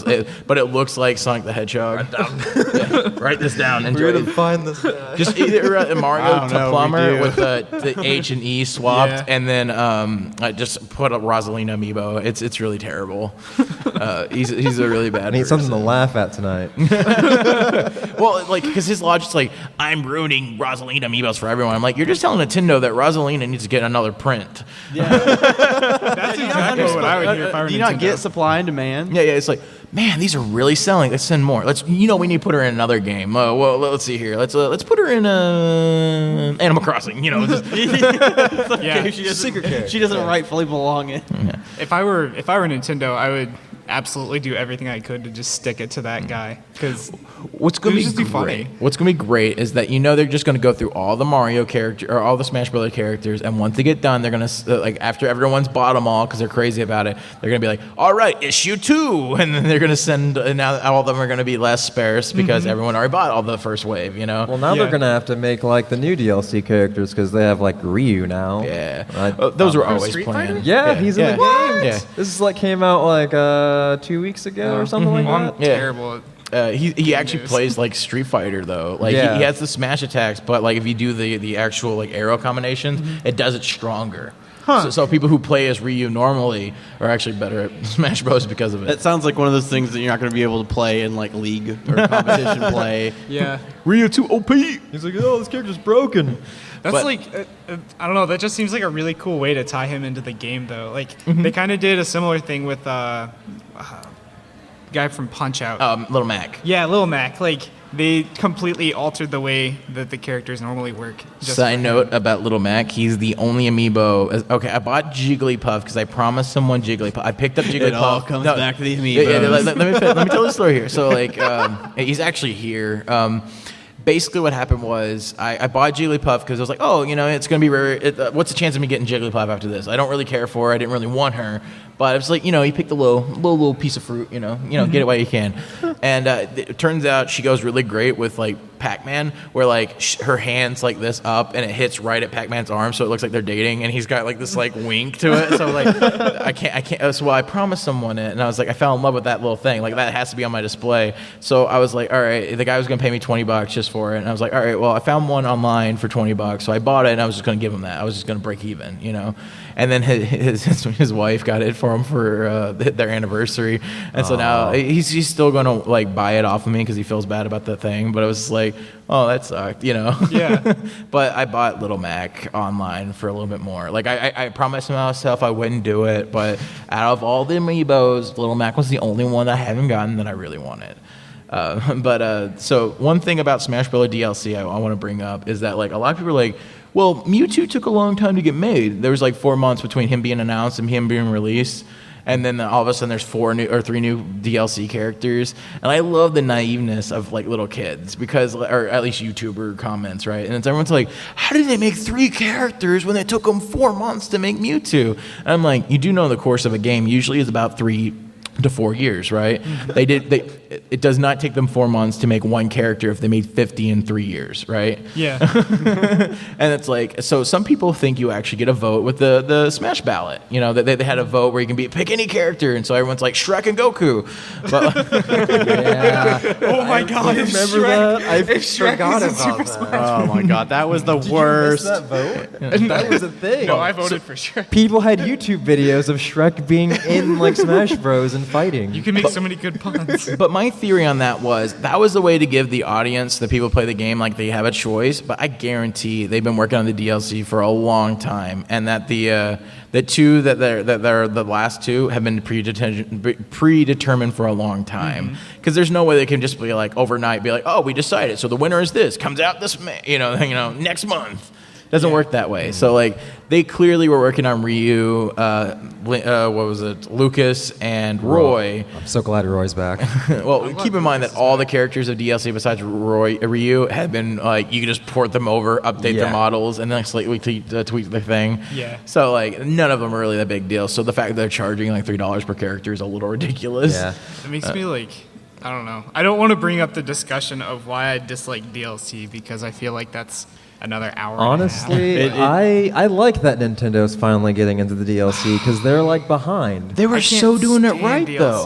but it looks like Sonic the Hedgehog. Yeah, write this down. Enjoy We're it. gonna find this guy. Just either Mario I don't know, Plumber we do. with the H and E swapped, Yeah. and then I just put a Rosalina amiibo. It's really terrible. He's a really bad. I need something to person. laugh at tonight. Well, like because his logic's like, I'm ruining Rosalina amiibos for everyone. I'm like, you're just telling Nintendo that Rosalina needs to get another print. That's exactly what I would hear if I were Do you not Nintendo. get supply and demand? Yeah. It's like, man, these are really selling. Let's send more. We need to put her in another game. Well, let's see here. Let's put her in Animal Crossing. Just, Yeah. She doesn't rightfully belong in. If I were Nintendo, I would absolutely do everything I could to just stick it to that guy because What's going to just be be great? funny. What's going to be great is that they're just going to go through all the Mario character or all the Smash Brothers characters, and once they get done, they're going to like after everyone's bought them all because they're crazy about it. They're going to be like, all right, issue 2, and then they're going to send. And now all of them are going to be less sparse because everyone already bought all the first wave. Well, now Yeah. they're gonna have to make like the new DLC characters because they have like Ryu now. Yeah, Right? those were always Street planned. Fighter? Yeah, he's in the Yeah. game. Yeah. This is like came out like 2 weeks ago or something like Well, I'm that. Yeah. terrible at he actually plays like Street Fighter though. Like Yeah. he has the smash attacks, but like if you do the actual like arrow combinations, it does it stronger. So people who play as Ryu normally are actually better at Smash Bros because of it. That sounds like one of those things that you're not going to be able to play in like league or competition play. Yeah. Ryu 2 OP. He's like, oh, this character's broken. That's But- like, I don't know, that just seems like a really cool way to tie him into the game, though. Like, they kind of did a similar thing with guy from Punch-Out! Little Mac. Yeah, Lil Mac. Like, they completely altered the way that the characters normally work. Side note about Little Mac, he's the only amiibo. Okay, I bought Jigglypuff because I promised someone Jigglypuff. I picked up Jigglypuff. It all comes back to the amiibos. Yeah, let me tell the story here. So, like, he's actually here. Basically, what happened was I bought Jigglypuff because I was like, oh, you know, it's going to be rare. What's the chance of me getting Jigglypuff after this? I don't really care for her. I didn't really want her. But it was like, you know, you picked a little piece of fruit, you know, get it while you can. And it turns out she goes really great with, like, Pac-Man, where, like, her hand's like this up, and it hits right at Pac-Man's arm, so it looks like they're dating, and he's got, like, this, like, wink to it. So, like, I can't. So, I promised someone it, and I was like, I fell in love with that little thing. Like, that has to be on my display. So, I was like, all right, the guy was going to pay me $20 just for it. And I was like, all right, well, I found one online for $20, so I bought it, and I was just going to give him that. I was just going to break even, you know. And then his wife got it for him for their anniversary, and so now he's still going to like buy it off of me because he feels bad about the thing. But it was like, oh, that sucked, you know. Yeah. But I bought Little Mac online for a little bit more. Like I promised myself I wouldn't do it, but out of all the amiibos, Little Mac was the only one that I haven't gotten that I really wanted. So one thing about Smash Bros. DLC I want to bring up is that like a lot of people are like, well, Mewtwo took a long time to get made. There was like 4 months between him being announced and him being released. And then all of a sudden there's 3 new DLC characters. And I love the naiveness of like little kids because, or at least YouTuber comments, right? And it's everyone's like, how did they make 3 characters when it took them 4 months to make Mewtwo? And I'm like, you do know the course of a game usually is about 3 to 4 years, right? It does not take them 4 months to make one character if they made 50 in 3 years, right? Yeah. And it's like, so some people think you actually get a vote with the Smash ballot. You know, they had a vote where you can pick any character, and so everyone's like Shrek and Goku. But Yeah. Oh my God! If Remember Shrek, that? I if Shrek forgot is in about Super that. Smash. Oh my god, that was the Did worst. you miss that vote? That was a thing. No, I voted for Shrek. People had YouTube videos of Shrek being in like Smash Bros. And fighting. You can make so many good puns. But my theory on that was the way to give the audience, the people who play the game, like they have a choice. But I guarantee they've been working on the DLC for a long time, and that the 2 that are the last 2 have been predetermined for a long time. Because there's no way they can just be like overnight, be like, oh, we decided, so the winner is this, comes out this next month. Doesn't work that way. So like they clearly were working on Ryu, Lucas and Roy. I'm so glad Roy's back. Well, keep in mind that all the characters of DLC besides Ryu have been like you can just port them over, update their models, and then slightly tweak the thing. Yeah. So like none of them are really that big deal. So the fact that they're charging like $3 per character is a little ridiculous. Yeah. It makes me like, I don't know. I don't want to bring up the discussion of why I dislike DLC because I feel like that's another hour. Honestly, I like that Nintendo's finally getting into the DLC because they're like behind. They were so doing it right though.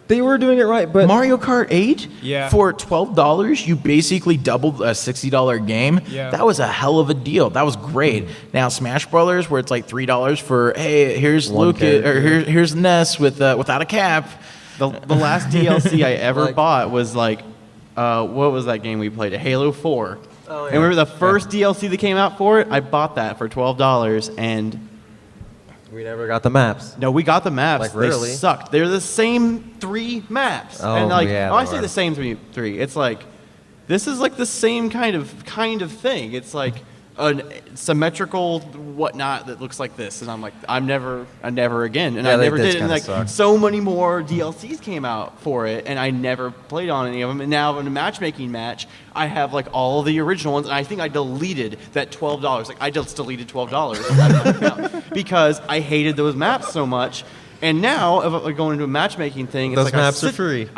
They were doing it right, but Mario Kart 8 Yeah. for $12, you basically doubled a $60 game. Yeah. That was a hell of a deal. That was great. Now Smash Brothers, where it's like $3 for hey, here's One Lucas character. or here's Ness without a cap. The last DLC I ever Like- bought was like, what was that game we played? Halo 4. Oh, yeah. And remember the first DLC that came out for it? I bought that for $12, and we never got the maps. no, we got the maps. Like, they really? sucked. They're the same 3 maps. Oh, and like, yeah, I they say are. the same 3. It's like, this is like the same kind of thing. It's like a symmetrical whatnot that looks like this, and I'm like, I never again, and Yeah, I they never did did. And kinda like, suck. so many more DLCs came out for it, and I never played on any of them. And now in a matchmaking match, I have like all the original ones, and I think I deleted that $12. Like I just deleted $12 out of my account because I hated those maps so much. And now, if I'm going into a matchmaking thing, it's Those like maps are free.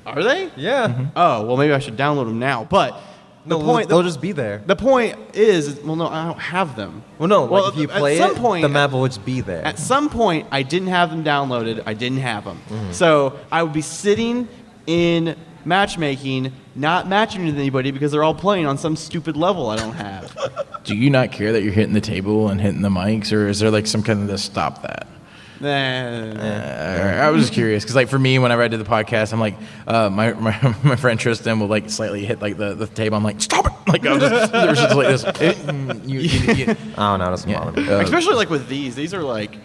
Are they? Yeah. Oh well, maybe I should download them now. But the point, they'll just be there. the point is, well, no, I don't have them. Well, no, Well, like if you at play some it, point- the map will just be there. At some point, I didn't have them downloaded. I didn't have them. Mm-hmm. So I would be sitting in matchmaking, not matching with anybody because they're all playing on some stupid level I don't have. Do you not care that you're hitting the table and hitting the mics, or is there like some kind of to stop that? I was just curious because, like, for me, whenever I did the podcast, I'm like, my friend Tristan will like slightly hit like the table. I'm like, stop it! Like, I'm just there's just like this. I don't know. It doesn't bother me. Especially like with these are like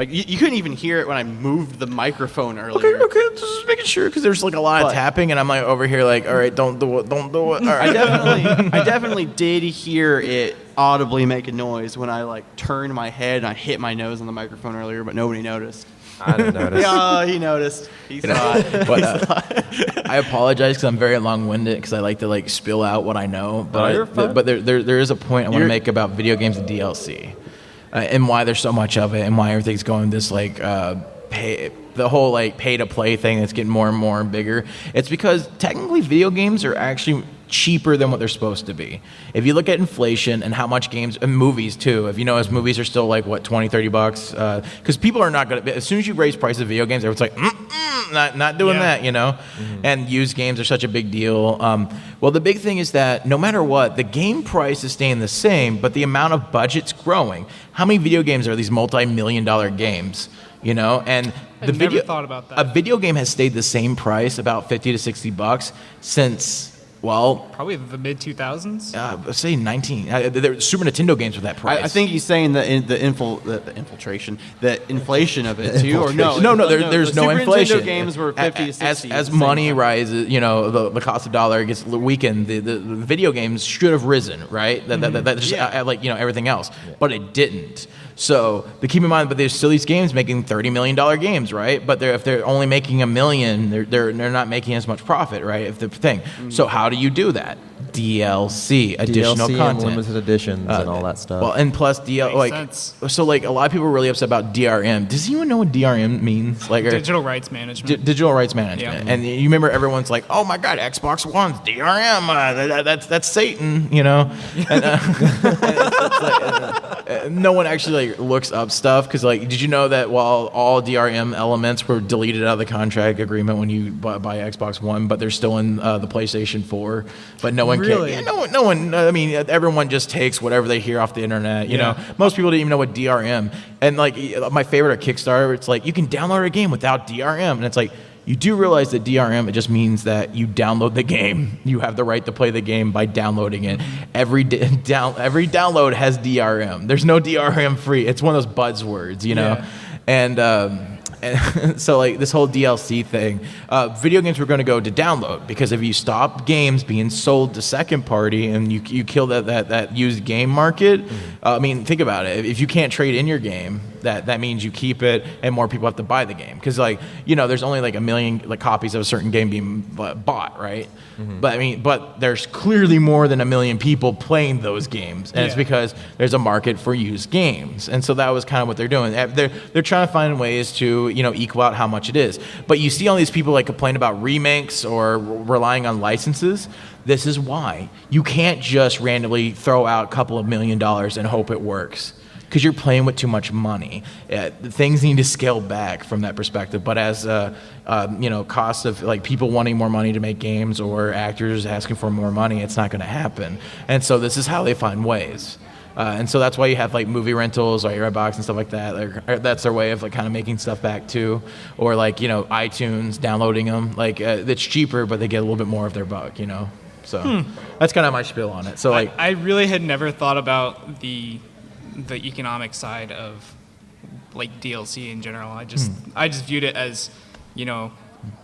you couldn't even hear it when I moved the microphone earlier. Okay, just making sure because there's like a lot of tapping, and I'm like over here like, all right, don't do it. All right. I definitely did hear it audibly make a noise when I like turned my head and I hit my nose on the microphone earlier, but nobody noticed. I didn't notice. Yeah, he noticed. He saw it. But, I apologize because I'm very long-winded because I like to like spill out what I know. But there is a point I want to make about video games and DLC, and why there's so much of it, and why everything's going this like the whole like pay-to-play thing that's getting more and more and bigger. It's because technically video games are actually cheaper than what they're supposed to be. If you look at inflation and how much games and movies too, if you notice movies are still like what $20-$30 because people are not gonna, as soon as you raise prices of video games, everyone's like not doing that, you know. And used games are such a big deal. Well, the big thing is that no matter what, the game price is staying the same, but the amount of budget's growing. How many video games are these multi-million-dollar games, you know? And I never thought about that. A video game has stayed the same price, about $50 to $60 since, well, probably the mid 2000s. Say 19. Super Nintendo games were that price. I think he's saying the infiltration, the inflation of it too, or no? There's no Super inflation. Nintendo games were 50 to 60. As money rises, you know, the cost of dollar gets weakened. The video games should have risen, right? That just like, you know, everything else, but it didn't. So keep in mind, but there's still these games making $30 million games, right? But if they're only making $1 million, they're not making as much profit, right? If the thing. So how do you do that? DLC, additional content, and limited editions, and all that stuff. Well, and plus so like a lot of people are really upset about DRM. Does anyone know what DRM means? Like digital rights management. Digital rights management. Yeah. And you remember everyone's like, oh my God, Xbox One's DRM. That's Satan, you know. And no one actually like looks up stuff because like, did you know that while all DRM elements were deleted out of the contract agreement when you buy Xbox One, but they're still in the PlayStation 4, but no one really? can. Yeah, no one. I mean, everyone just takes whatever they hear off the internet. You know, most people didn't even know what DRM. And like my favorite at Kickstarter, it's like you can download a game without DRM, and it's like. You do realize that DRM, it just means that you download the game. You have the right to play the game by downloading it. Every download has DRM. There's no DRM free. It's one of those buzzwords, you know? Yeah. And so like this whole DLC thing, video games were going to go to download because if you stop games being sold to second party and you kill that used game market, I mean, think about it. If you can't trade in your game, that means you keep it and more people have to buy the game because like, you know, there's only like 1 million like copies of a certain game being bought, right? But I mean, but there's clearly more than 1 million people playing those games, and it's because there's a market for used games, and so that was kind of what they're doing. They're trying to find ways to, you know, equal out how much it is. But you see all these people like complain about remakes or relying on licenses. This is why you can't just randomly throw out a couple of $1 million and hope it works. Because you're playing with too much money. Things need to scale back from that perspective. But as you know, cost of like people wanting more money to make games or actors asking for more money, it's not going to happen. And so this is how they find ways. And so that's why you have like movie rentals or Redbox and stuff like that. That's their way of like kind of making stuff back too. Or like, you know, iTunes, downloading them. Like it's cheaper, but they get a little bit more of their buck, you know. So that's kind of my spiel on it. So like, I really had never thought about the economic side of like DLC in general. I just viewed it as, you know,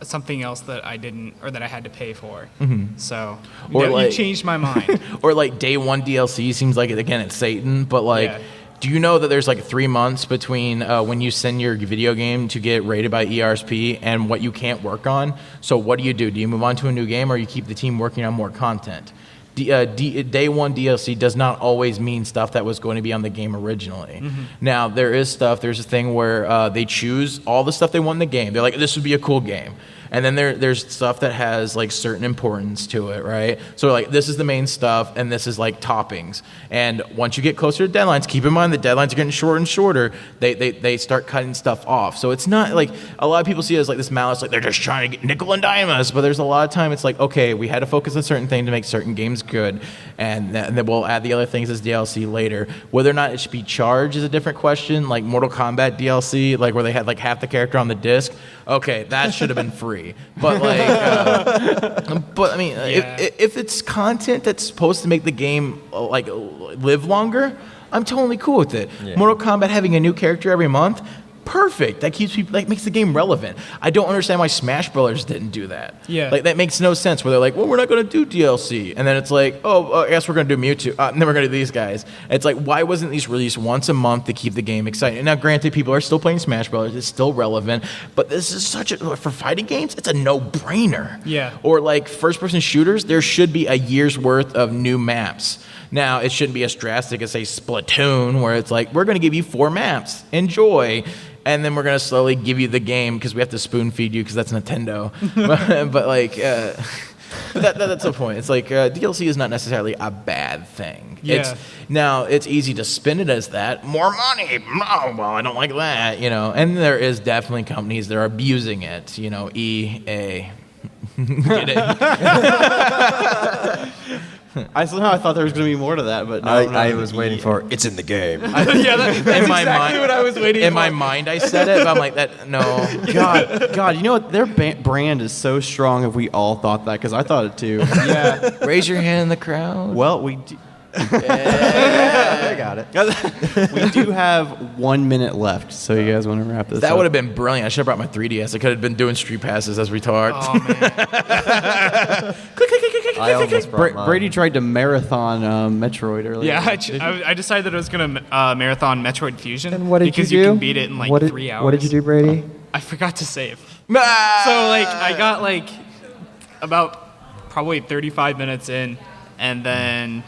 something else that I didn't or that I had to pay for. So you changed my mind. Or like day one DLC seems like it's Satan, but like do you know that there's like 3 months between when you send your video game to get rated by ERSP and what you can't work on? So what do? Do you move on to a new game or you keep the team working on more content? Day one DLC does not always mean stuff that was going to be on the game originally. Now, there's a thing where they choose all the stuff they want in the game. They're like, this would be a cool game. And then there's stuff that has like certain importance to it, right? So like this is the main stuff, and this is like toppings. And once you get closer to deadlines, keep in mind the deadlines are getting shorter and shorter. They start cutting stuff off. So it's not like a lot of people see it as like this malice, like they're just trying to get nickel and dime us. But there's a lot of time it's like, okay, we had to focus on certain things to make certain games good, and then we'll add the other things as DLC later. Whether or not it should be charged is a different question. Like Mortal Kombat DLC, like where they had like half the character on the disc. Okay, that should have been free. But like, but I mean, if it's content that's supposed to make the game like live longer, I'm totally cool with it. Yeah. Mortal Kombat having a new character every month, perfect. That keeps people, like, makes the game relevant. I don't understand why Smash Brothers didn't do that. Yeah, like that makes no sense. Where they're like, well, we're not going to do DLC, and then it's like, oh, I guess we're going to do Mewtwo, and then we're going to do these guys. It's like, why wasn't these released once a month to keep the game exciting? And now, granted, people are still playing Smash Brothers; it's still relevant. But this is for fighting games, it's a no-brainer. Yeah. Or like first-person shooters, there should be a year's worth of new maps. Now, it shouldn't be as drastic as, say, Splatoon, where it's like, we're going to give you 4 maps. Enjoy. And then we're going to slowly give you the game because we have to spoon feed you because that's Nintendo. but like, that's the point. It's like DLC is not necessarily a bad thing. Yeah. It's easy to spin it as that. More money. Oh, well, I don't like that, you know. And there is definitely companies that are abusing it. You know, EA. Get it? I thought there was going to be more to that, but no, I was waiting for it's in the game. That's exactly what I was waiting for. In my mind, I said it, but I'm like, no. God, you know what? Their brand is so strong. If we all thought that, because I thought it too. Yeah. Raise your hand in the crowd. Well, we do. I got it. We do have 1 minute left, so you guys want to wrap this up? That would have been brilliant. I should have brought my 3DS. I could have been doing street passes as we talked. Oh, man. I almost brought mine. Brady tried to marathon Metroid earlier. Yeah, I decided that I was going to marathon Metroid Fusion. And what did because you do? You can beat it in like 3 hours. What did you do, Brady? I forgot to save. So like I got like about probably 35 minutes in, and then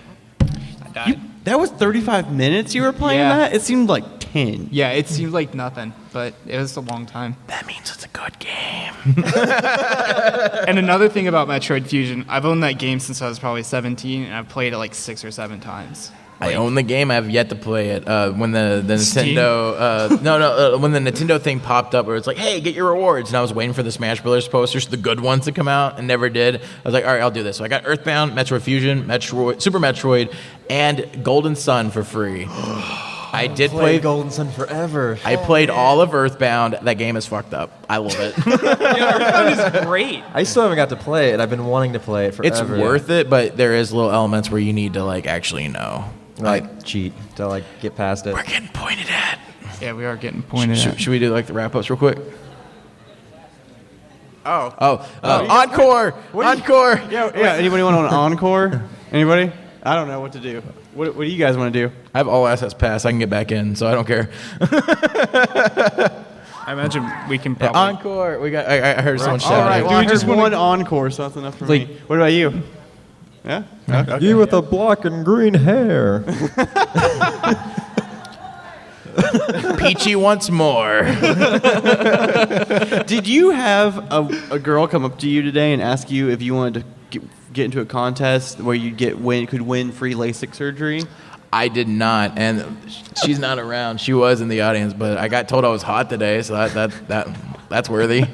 I died. That was 35 minutes you were playing that? It seemed like 10. Yeah, it seemed like nothing, but it was a long time. That means it's a good game. And another thing about Metroid Fusion, I've owned that game since I was probably 17, and I've played it like 6 or 7 times. I own the game. I have yet to play it. When the Steam? Nintendo, when the Nintendo thing popped up, where it's like, "Hey, get your rewards," and I was waiting for the Smash Brothers posters, the good ones, to come out, and never did. I was like, "All right, I'll do this." So I got Earthbound, Metroid Fusion, Super Metroid, and Golden Sun for free. I did play Golden Sun forever. I played all of Earthbound. That game is fucked up. I love it. Earthbound is great. I still haven't got to play it. I've been wanting to play it forever. It's worth it, but there is little elements where you need to like actually know. Like cheat to like get past it. We're getting pointed at. Yeah, we are getting pointed at. Should we do like the wrap ups real quick? Encore. Encore. Yeah. Anybody want an encore? Anybody? I don't know what to do. What do you guys want to do? I have all access pass. I can get back in, so I don't care. I imagine we can probably... Encore. We got. I heard someone All shouting. right. Well, Do I we just heard wanna- one encore, so that's enough for me. What about you? Yeah. Okay. You with the black and green hair. Peachy once more. Did you have a girl come up to you today and ask you if you wanted to get into a contest where you could win free LASIK surgery? I did not, and she's not around. She was in the audience, but I got told I was hot today, so that's worthy.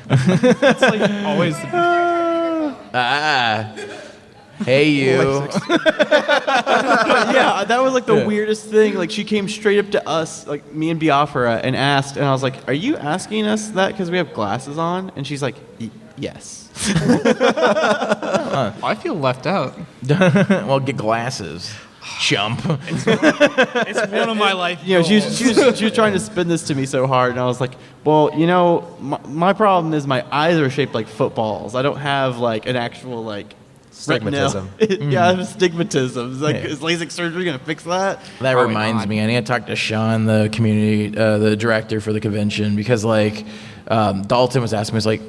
It's like always... Hey, you. Yeah, that was like the weirdest thing. Like, she came straight up to us, like me and Biafra, and asked, and I was like, "Are you asking us that because we have glasses on?" And she's like, "Yes." I feel left out. Well, get glasses. Chump. It's one of my life You know, she goals. was trying to spin this to me so hard, and I was like, "Well, you know, my problem is my eyes are shaped like footballs. I don't have like an actual like." Stigmatism. Yeah, I have astigmatism. It's like, Yeah. is LASIK surgery going to fix that? That Probably reminds not. me, I need to talk to Sean, the community, the director for the convention, because like Dalton was asking me, it's like,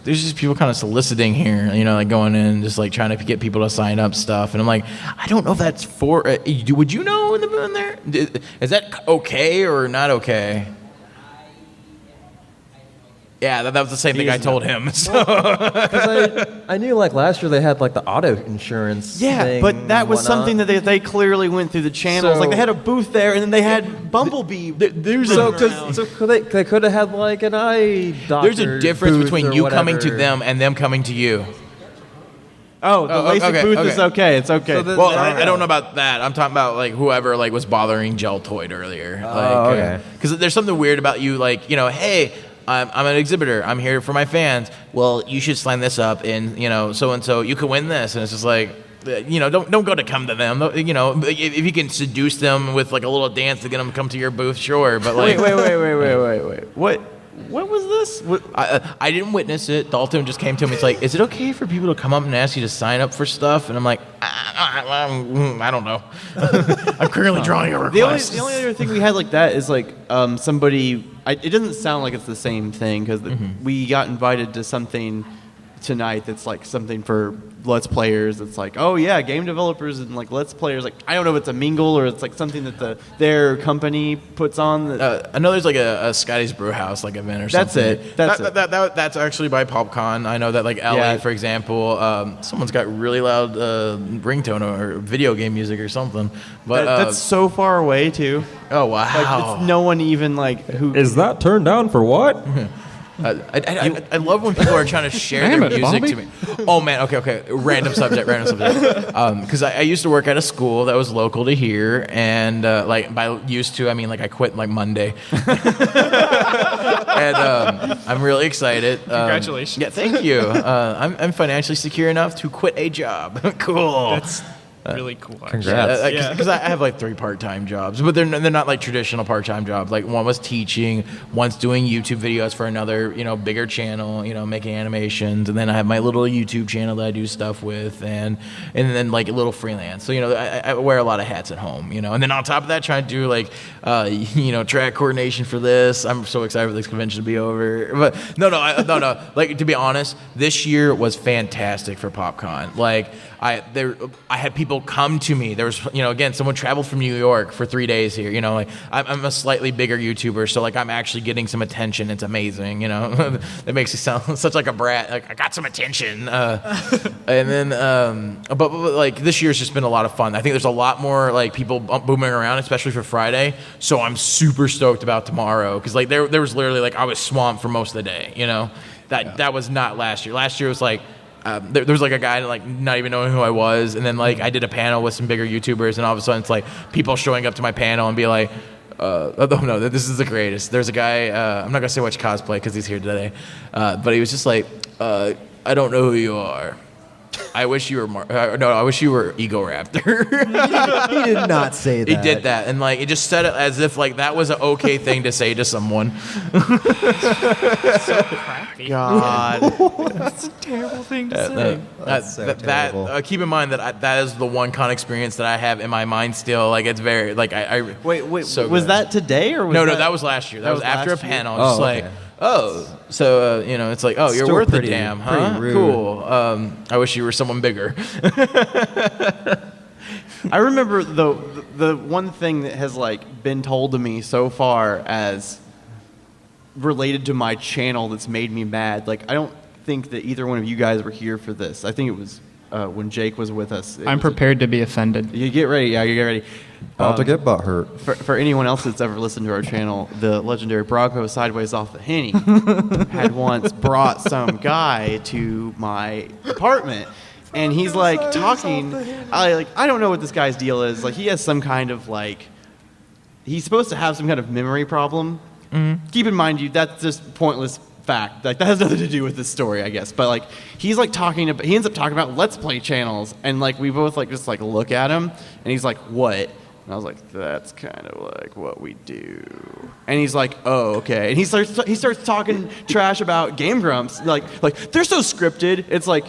there's just people kind of soliciting here, you know, like going in, just like trying to get people to sign up stuff, and I'm like, I don't know if that's for. Would you know in there? Is that okay or not okay? Yeah, that was the same thing I told him. So. I knew like last year they had like the auto insurance. Yeah, thing but that was and something whatnot. that they clearly went through the channels. So- Like they had a booth there, and then they had Bumblebee. So they could have had like an eye doctor. There's a difference booth between or you coming to whatever. them and them coming to you. Oh, the LASIK okay, booth is okay. It's okay. So the- Well, I don't know about that. I'm talking about like whoever like was bothering Geltoid earlier. okay. Because there's something weird about you, like hey, I'm an exhibitor. I'm here for my fans. Well, you should sign this up, and so and so you can win this, and it's just like. Don't go to come to them. If you can seduce them with like a little dance to get them to come to your booth, sure. But like, wait. What was this? I didn't witness it. Dalton just came to me. It's like, is it okay for people to come up and ask you to sign up for stuff? And I'm like, I don't know. I'm currently drawing a request. The only other thing we had like that is like somebody. It doesn't sound like it's the same thing because we got invited to something tonight that's like something for Let's Players. It's like, oh yeah, game developers and like Let's Players. Like I don't know if it's a mingle or it's like something that their company puts on. I know there's like a Scotty's Brew House like event or That's something. it. That's it. That's actually by Popcon. I know that like LA, Yeah. for example, someone's got really loud ringtone or video game music or something. But That's so far away too. oh Like wow. it's no one even like who. Is that turned down for what? I love when people are trying to share Damn their it, music Bobby. to me. Oh man, okay. Random subject. Because I used to work at a school that was local to here, and like by used to, I mean like I quit like Monday. And I'm really excited. Congratulations. Yeah, thank you. I'm financially secure enough to quit a job. Cool. That's really cool. Actually. Congrats. Because I have like 3 part-time jobs, but they're not like traditional part-time jobs. Like one was teaching, one's doing YouTube videos for another bigger channel, making animations, and then I have my little YouTube channel that I do stuff with, and then like a little freelance. So I wear a lot of hats at home, and then on top of that, trying to do like track coordination for this. I'm so excited for this convention to be over. But no. Like to be honest, this year was fantastic for PopCon. Like I had people come to me. There was, again, someone traveled from New York for 3 days here. Like I'm a slightly bigger YouTuber, so like I'm actually getting some attention. It's amazing. That makes you sound such like a brat. Like I got some attention. And then, but like this year's just been a lot of fun. I think there's a lot more like people booming around, especially for Friday. So I'm super stoked about tomorrow because like there was literally like I was swamped for most of the day. That was not last year. Last year was like. There was like a guy like not even knowing who I was, and then like I did a panel with some bigger YouTubers, and all of a sudden it's like people showing up to my panel and be like, "Oh no, this is the greatest." There's a guy, I'm not gonna say which cosplay because he's here today, but he was just like, "I don't know who you are. I wish you were I wish you were Ego Raptor." He did not say that. He did that, and like it just said it as if like that was an okay thing to say to someone. Crappy. God. That's a terrible thing to say. terrible. Keep in mind that is the one con experience that I have in my mind still. Like it's very like I Wait. so was good. that today or was No, that was last year. That was after a last year? panel. Oh, Just like, okay. so it's like, you're Still worth pretty- a damn, pretty huh? rude. Cool. I wish you were someone bigger. I remember the one thing that has like been told to me so far as related to my channel that's made me mad. Like I don't think that either one of you guys were here for this. I think it was when Jake was with us. I'm prepared to be offended. You get ready. Yeah, you get ready. About to get butthurt. For anyone else that's ever listened to our channel, the legendary Bronco Sideways Off the Henny had once brought some guy to my apartment. And he's like talking, I don't know what this guy's deal is. Like he has some kind of like, he's supposed to have some kind of memory problem. Mm-hmm. Keep in mind, that's just pointless fact. Like that has nothing to do with this story, I guess. But like he's like he ends up talking about Let's Play channels, and like we both like just like look at him, and he's like, "What?" And I was like, "That's kind of like what we do." And he's like, "Oh, okay." And he starts talking trash about Game Grumps, like they're so scripted. It's like.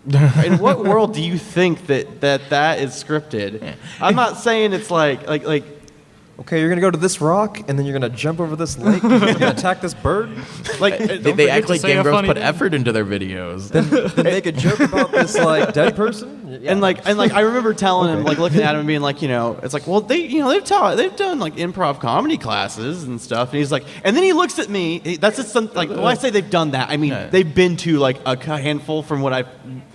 In what world do you think that is scripted? I'm not saying it's like okay, you're gonna go to this rock, and then you're gonna jump over this lake, and you're gonna attack this bird. Like They act like Game Bros funny put thing. effort into their videos. Then make a joke about this like dead person. Yeah. And like I remember telling him, like looking at him and being like, it's like, well, they've done like improv comedy classes and stuff, and he's like, and then he looks at me. That's just some like when I say they've done that, I mean they've been to like a handful from what I've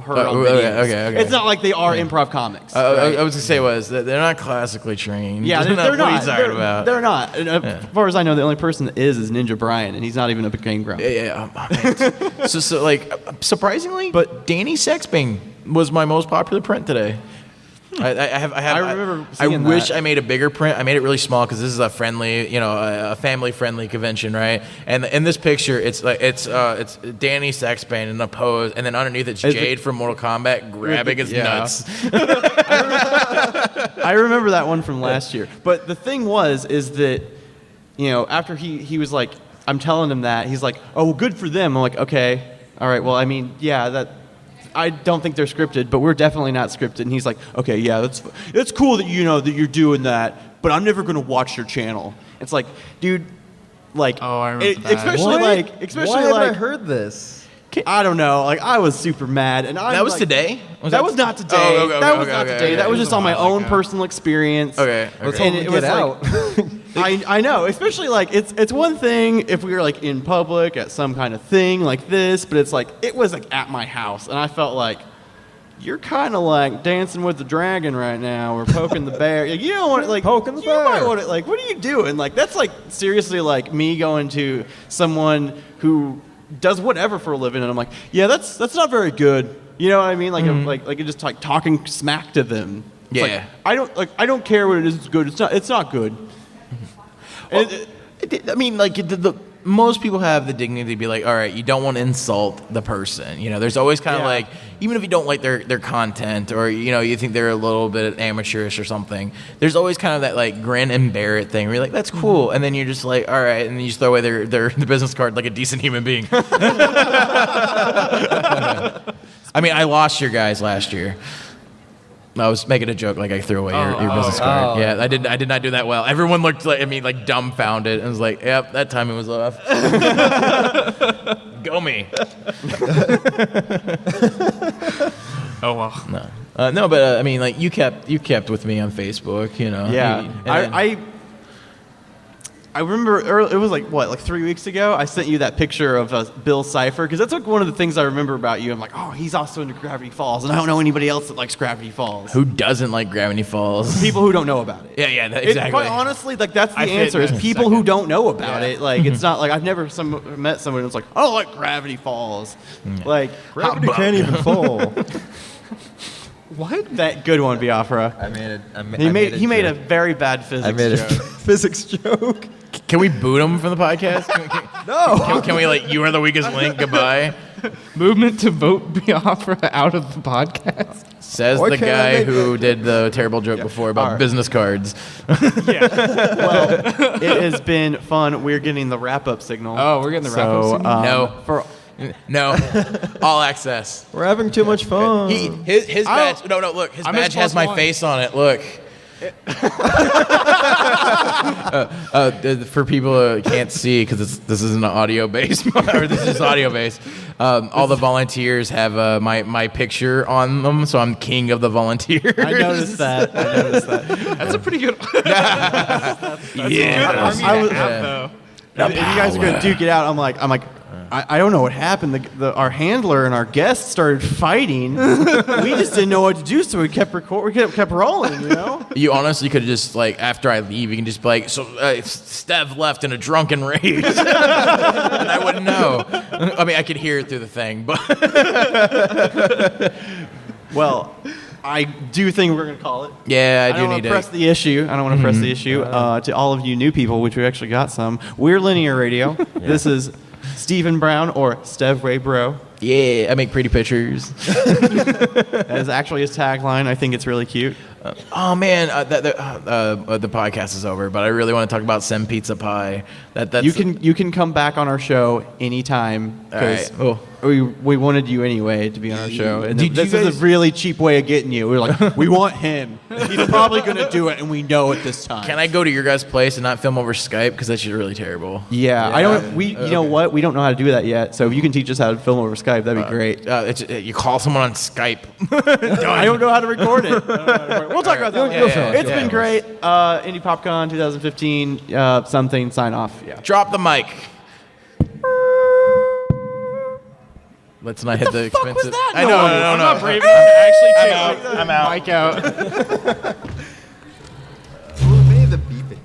heard on videos. Okay. It's not like they are improv comics. I was gonna say they're not classically trained. Yeah, they're What are not. you talking about? They're not. And, as far as I know, the only person that is Ninja Brian, and he's not even a Game Grump. Yeah. So like surprisingly, but Danny Sexbang was my most popular print today. I remember I seeing wish that. I made a bigger print. I made it really small because this is a friendly, a family-friendly convention, right? And in this picture, it's Danny Sexbang in a pose, and then underneath it's Jade from Mortal Kombat grabbing his nuts. I remember that one from last year. But the thing is that, after he was like, I'm telling him that, he's like, oh, well, good for them. I'm like, okay, all right, well, I mean, yeah, I don't think they're scripted, but we're definitely not scripted. And he's like, okay, yeah, it's cool that that you're doing that, but I'm never gonna watch your channel. It's like, dude, like, Oh, I remember that. especially Why haven't I like, heard this? I don't know, like I was super mad, and That was today? That was not today. Oh, okay, that was okay, not okay, today. okay. That was just on my own personal experience. Okay. Let's okay. hope And we it get was out. I know, especially like it's one thing if we were like in public at some kind of thing like this, but it's like it was like at my house, and I felt like you're kind of like dancing with the dragon right now, or poking the bear. Like, you don't want to like Poking the you might bear. want to like, what are you doing? Like that's like seriously like me going to someone who does whatever for a living, and I'm like, yeah, that's not very good. You know what I mean? Like like you're just like talking smack to them. It's Yeah. like, I don't care what it is. It's good. It's not good. Well, I mean, like most people have the dignity to be like, all right, you don't want to insult the person. There's always kind of like, even if you don't like their content, or you think they're a little bit amateurish or something, there's always kind of that like grin and bear it thing where you're like, that's cool, and then you're just like, all right, and then you just throw away their business card like a decent human being. I mean, I lost your guys last year. I was making a joke, like I threw away your business card. Yeah, I did not do that well. Everyone looked at me like dumbfounded and was like, "Yep, that timing was off." Go me. Oh well. No, but I mean, like you kept with me on Facebook, Yeah, I remember it was like 3 weeks ago. I sent you that picture of Bill Cipher because that's like one of the things I remember about you. I'm like, oh, he's also into Gravity Falls, and I don't know anybody else that likes Gravity Falls. Who doesn't like Gravity Falls? People who don't know about it. Yeah, exactly. Quite honestly, like that's the I fit answer in is a people who don't know about Yeah. it. Like it's not like I've never met someone who's like, I don't like Gravity Falls. Like Gravity can't even fall. what? That good one, Biafra. I made it. He made a very bad physics I made a joke. physics joke. Can we boot him from the podcast? No. Can we like you are the weakest link? Goodbye. Movement to vote Biafra out of the podcast. Says Why the can't I guy make who did the terrible joke before about Alright. business cards. Well, it has been fun. We're getting the wrap-up signal. Oh, we're getting the wrap-up signal? No. For No, all access. We're having too much fun. His badge. No, look. His I missed badge has plus my one. face on it. Look. For people who can't see, because this is an audio base, or this is audio base. All the volunteers have my picture on them, so I'm king of the volunteers. I noticed that. That's a pretty good. Yeah. I was- though. If you guys are gonna duke it out, I'm like, I don't know what happened. Our handler and our guest started fighting. We just didn't know what to do, so we kept rolling. You honestly could have just like after I leave, you can just be like, so Stev left in a drunken rage, and I wouldn't know. I mean, I could hear it through the thing, but Well, I do think we're gonna call it. yeah, I I don't do want need to press to. the issue. I don't want to press the issue to all of you new people, which we actually got some. We're Linear Radio. This is Stephen Brown or StevRayBro. Yeah, I make pretty pictures. That is actually his tagline. I think it's really cute. Oh man, the podcast is over, but I really want to talk about Sem Pizza Pie. That's You can come back on our show anytime because All we wanted you anyway to be on our show. And Did this you is guys- a really cheap way of getting you. We're like, we want him. He's probably going to do it, and we know it this time. Can I go to your guys' place and not film over Skype because that's just really terrible? Yeah, I don't. You know what? We don't know how to do that yet. So if you can teach us how to film over Skype, that'd be great. You call someone on Skype. I don't know how to record it. We'll talk about that. It's been great. Indy Popcon 2015. Something. Sign off. Yeah. Drop the mic. Let's not hit the expensive. was that I know. I'm No. not brave enough to actually take I'm out. the mic out. Who made the beeping?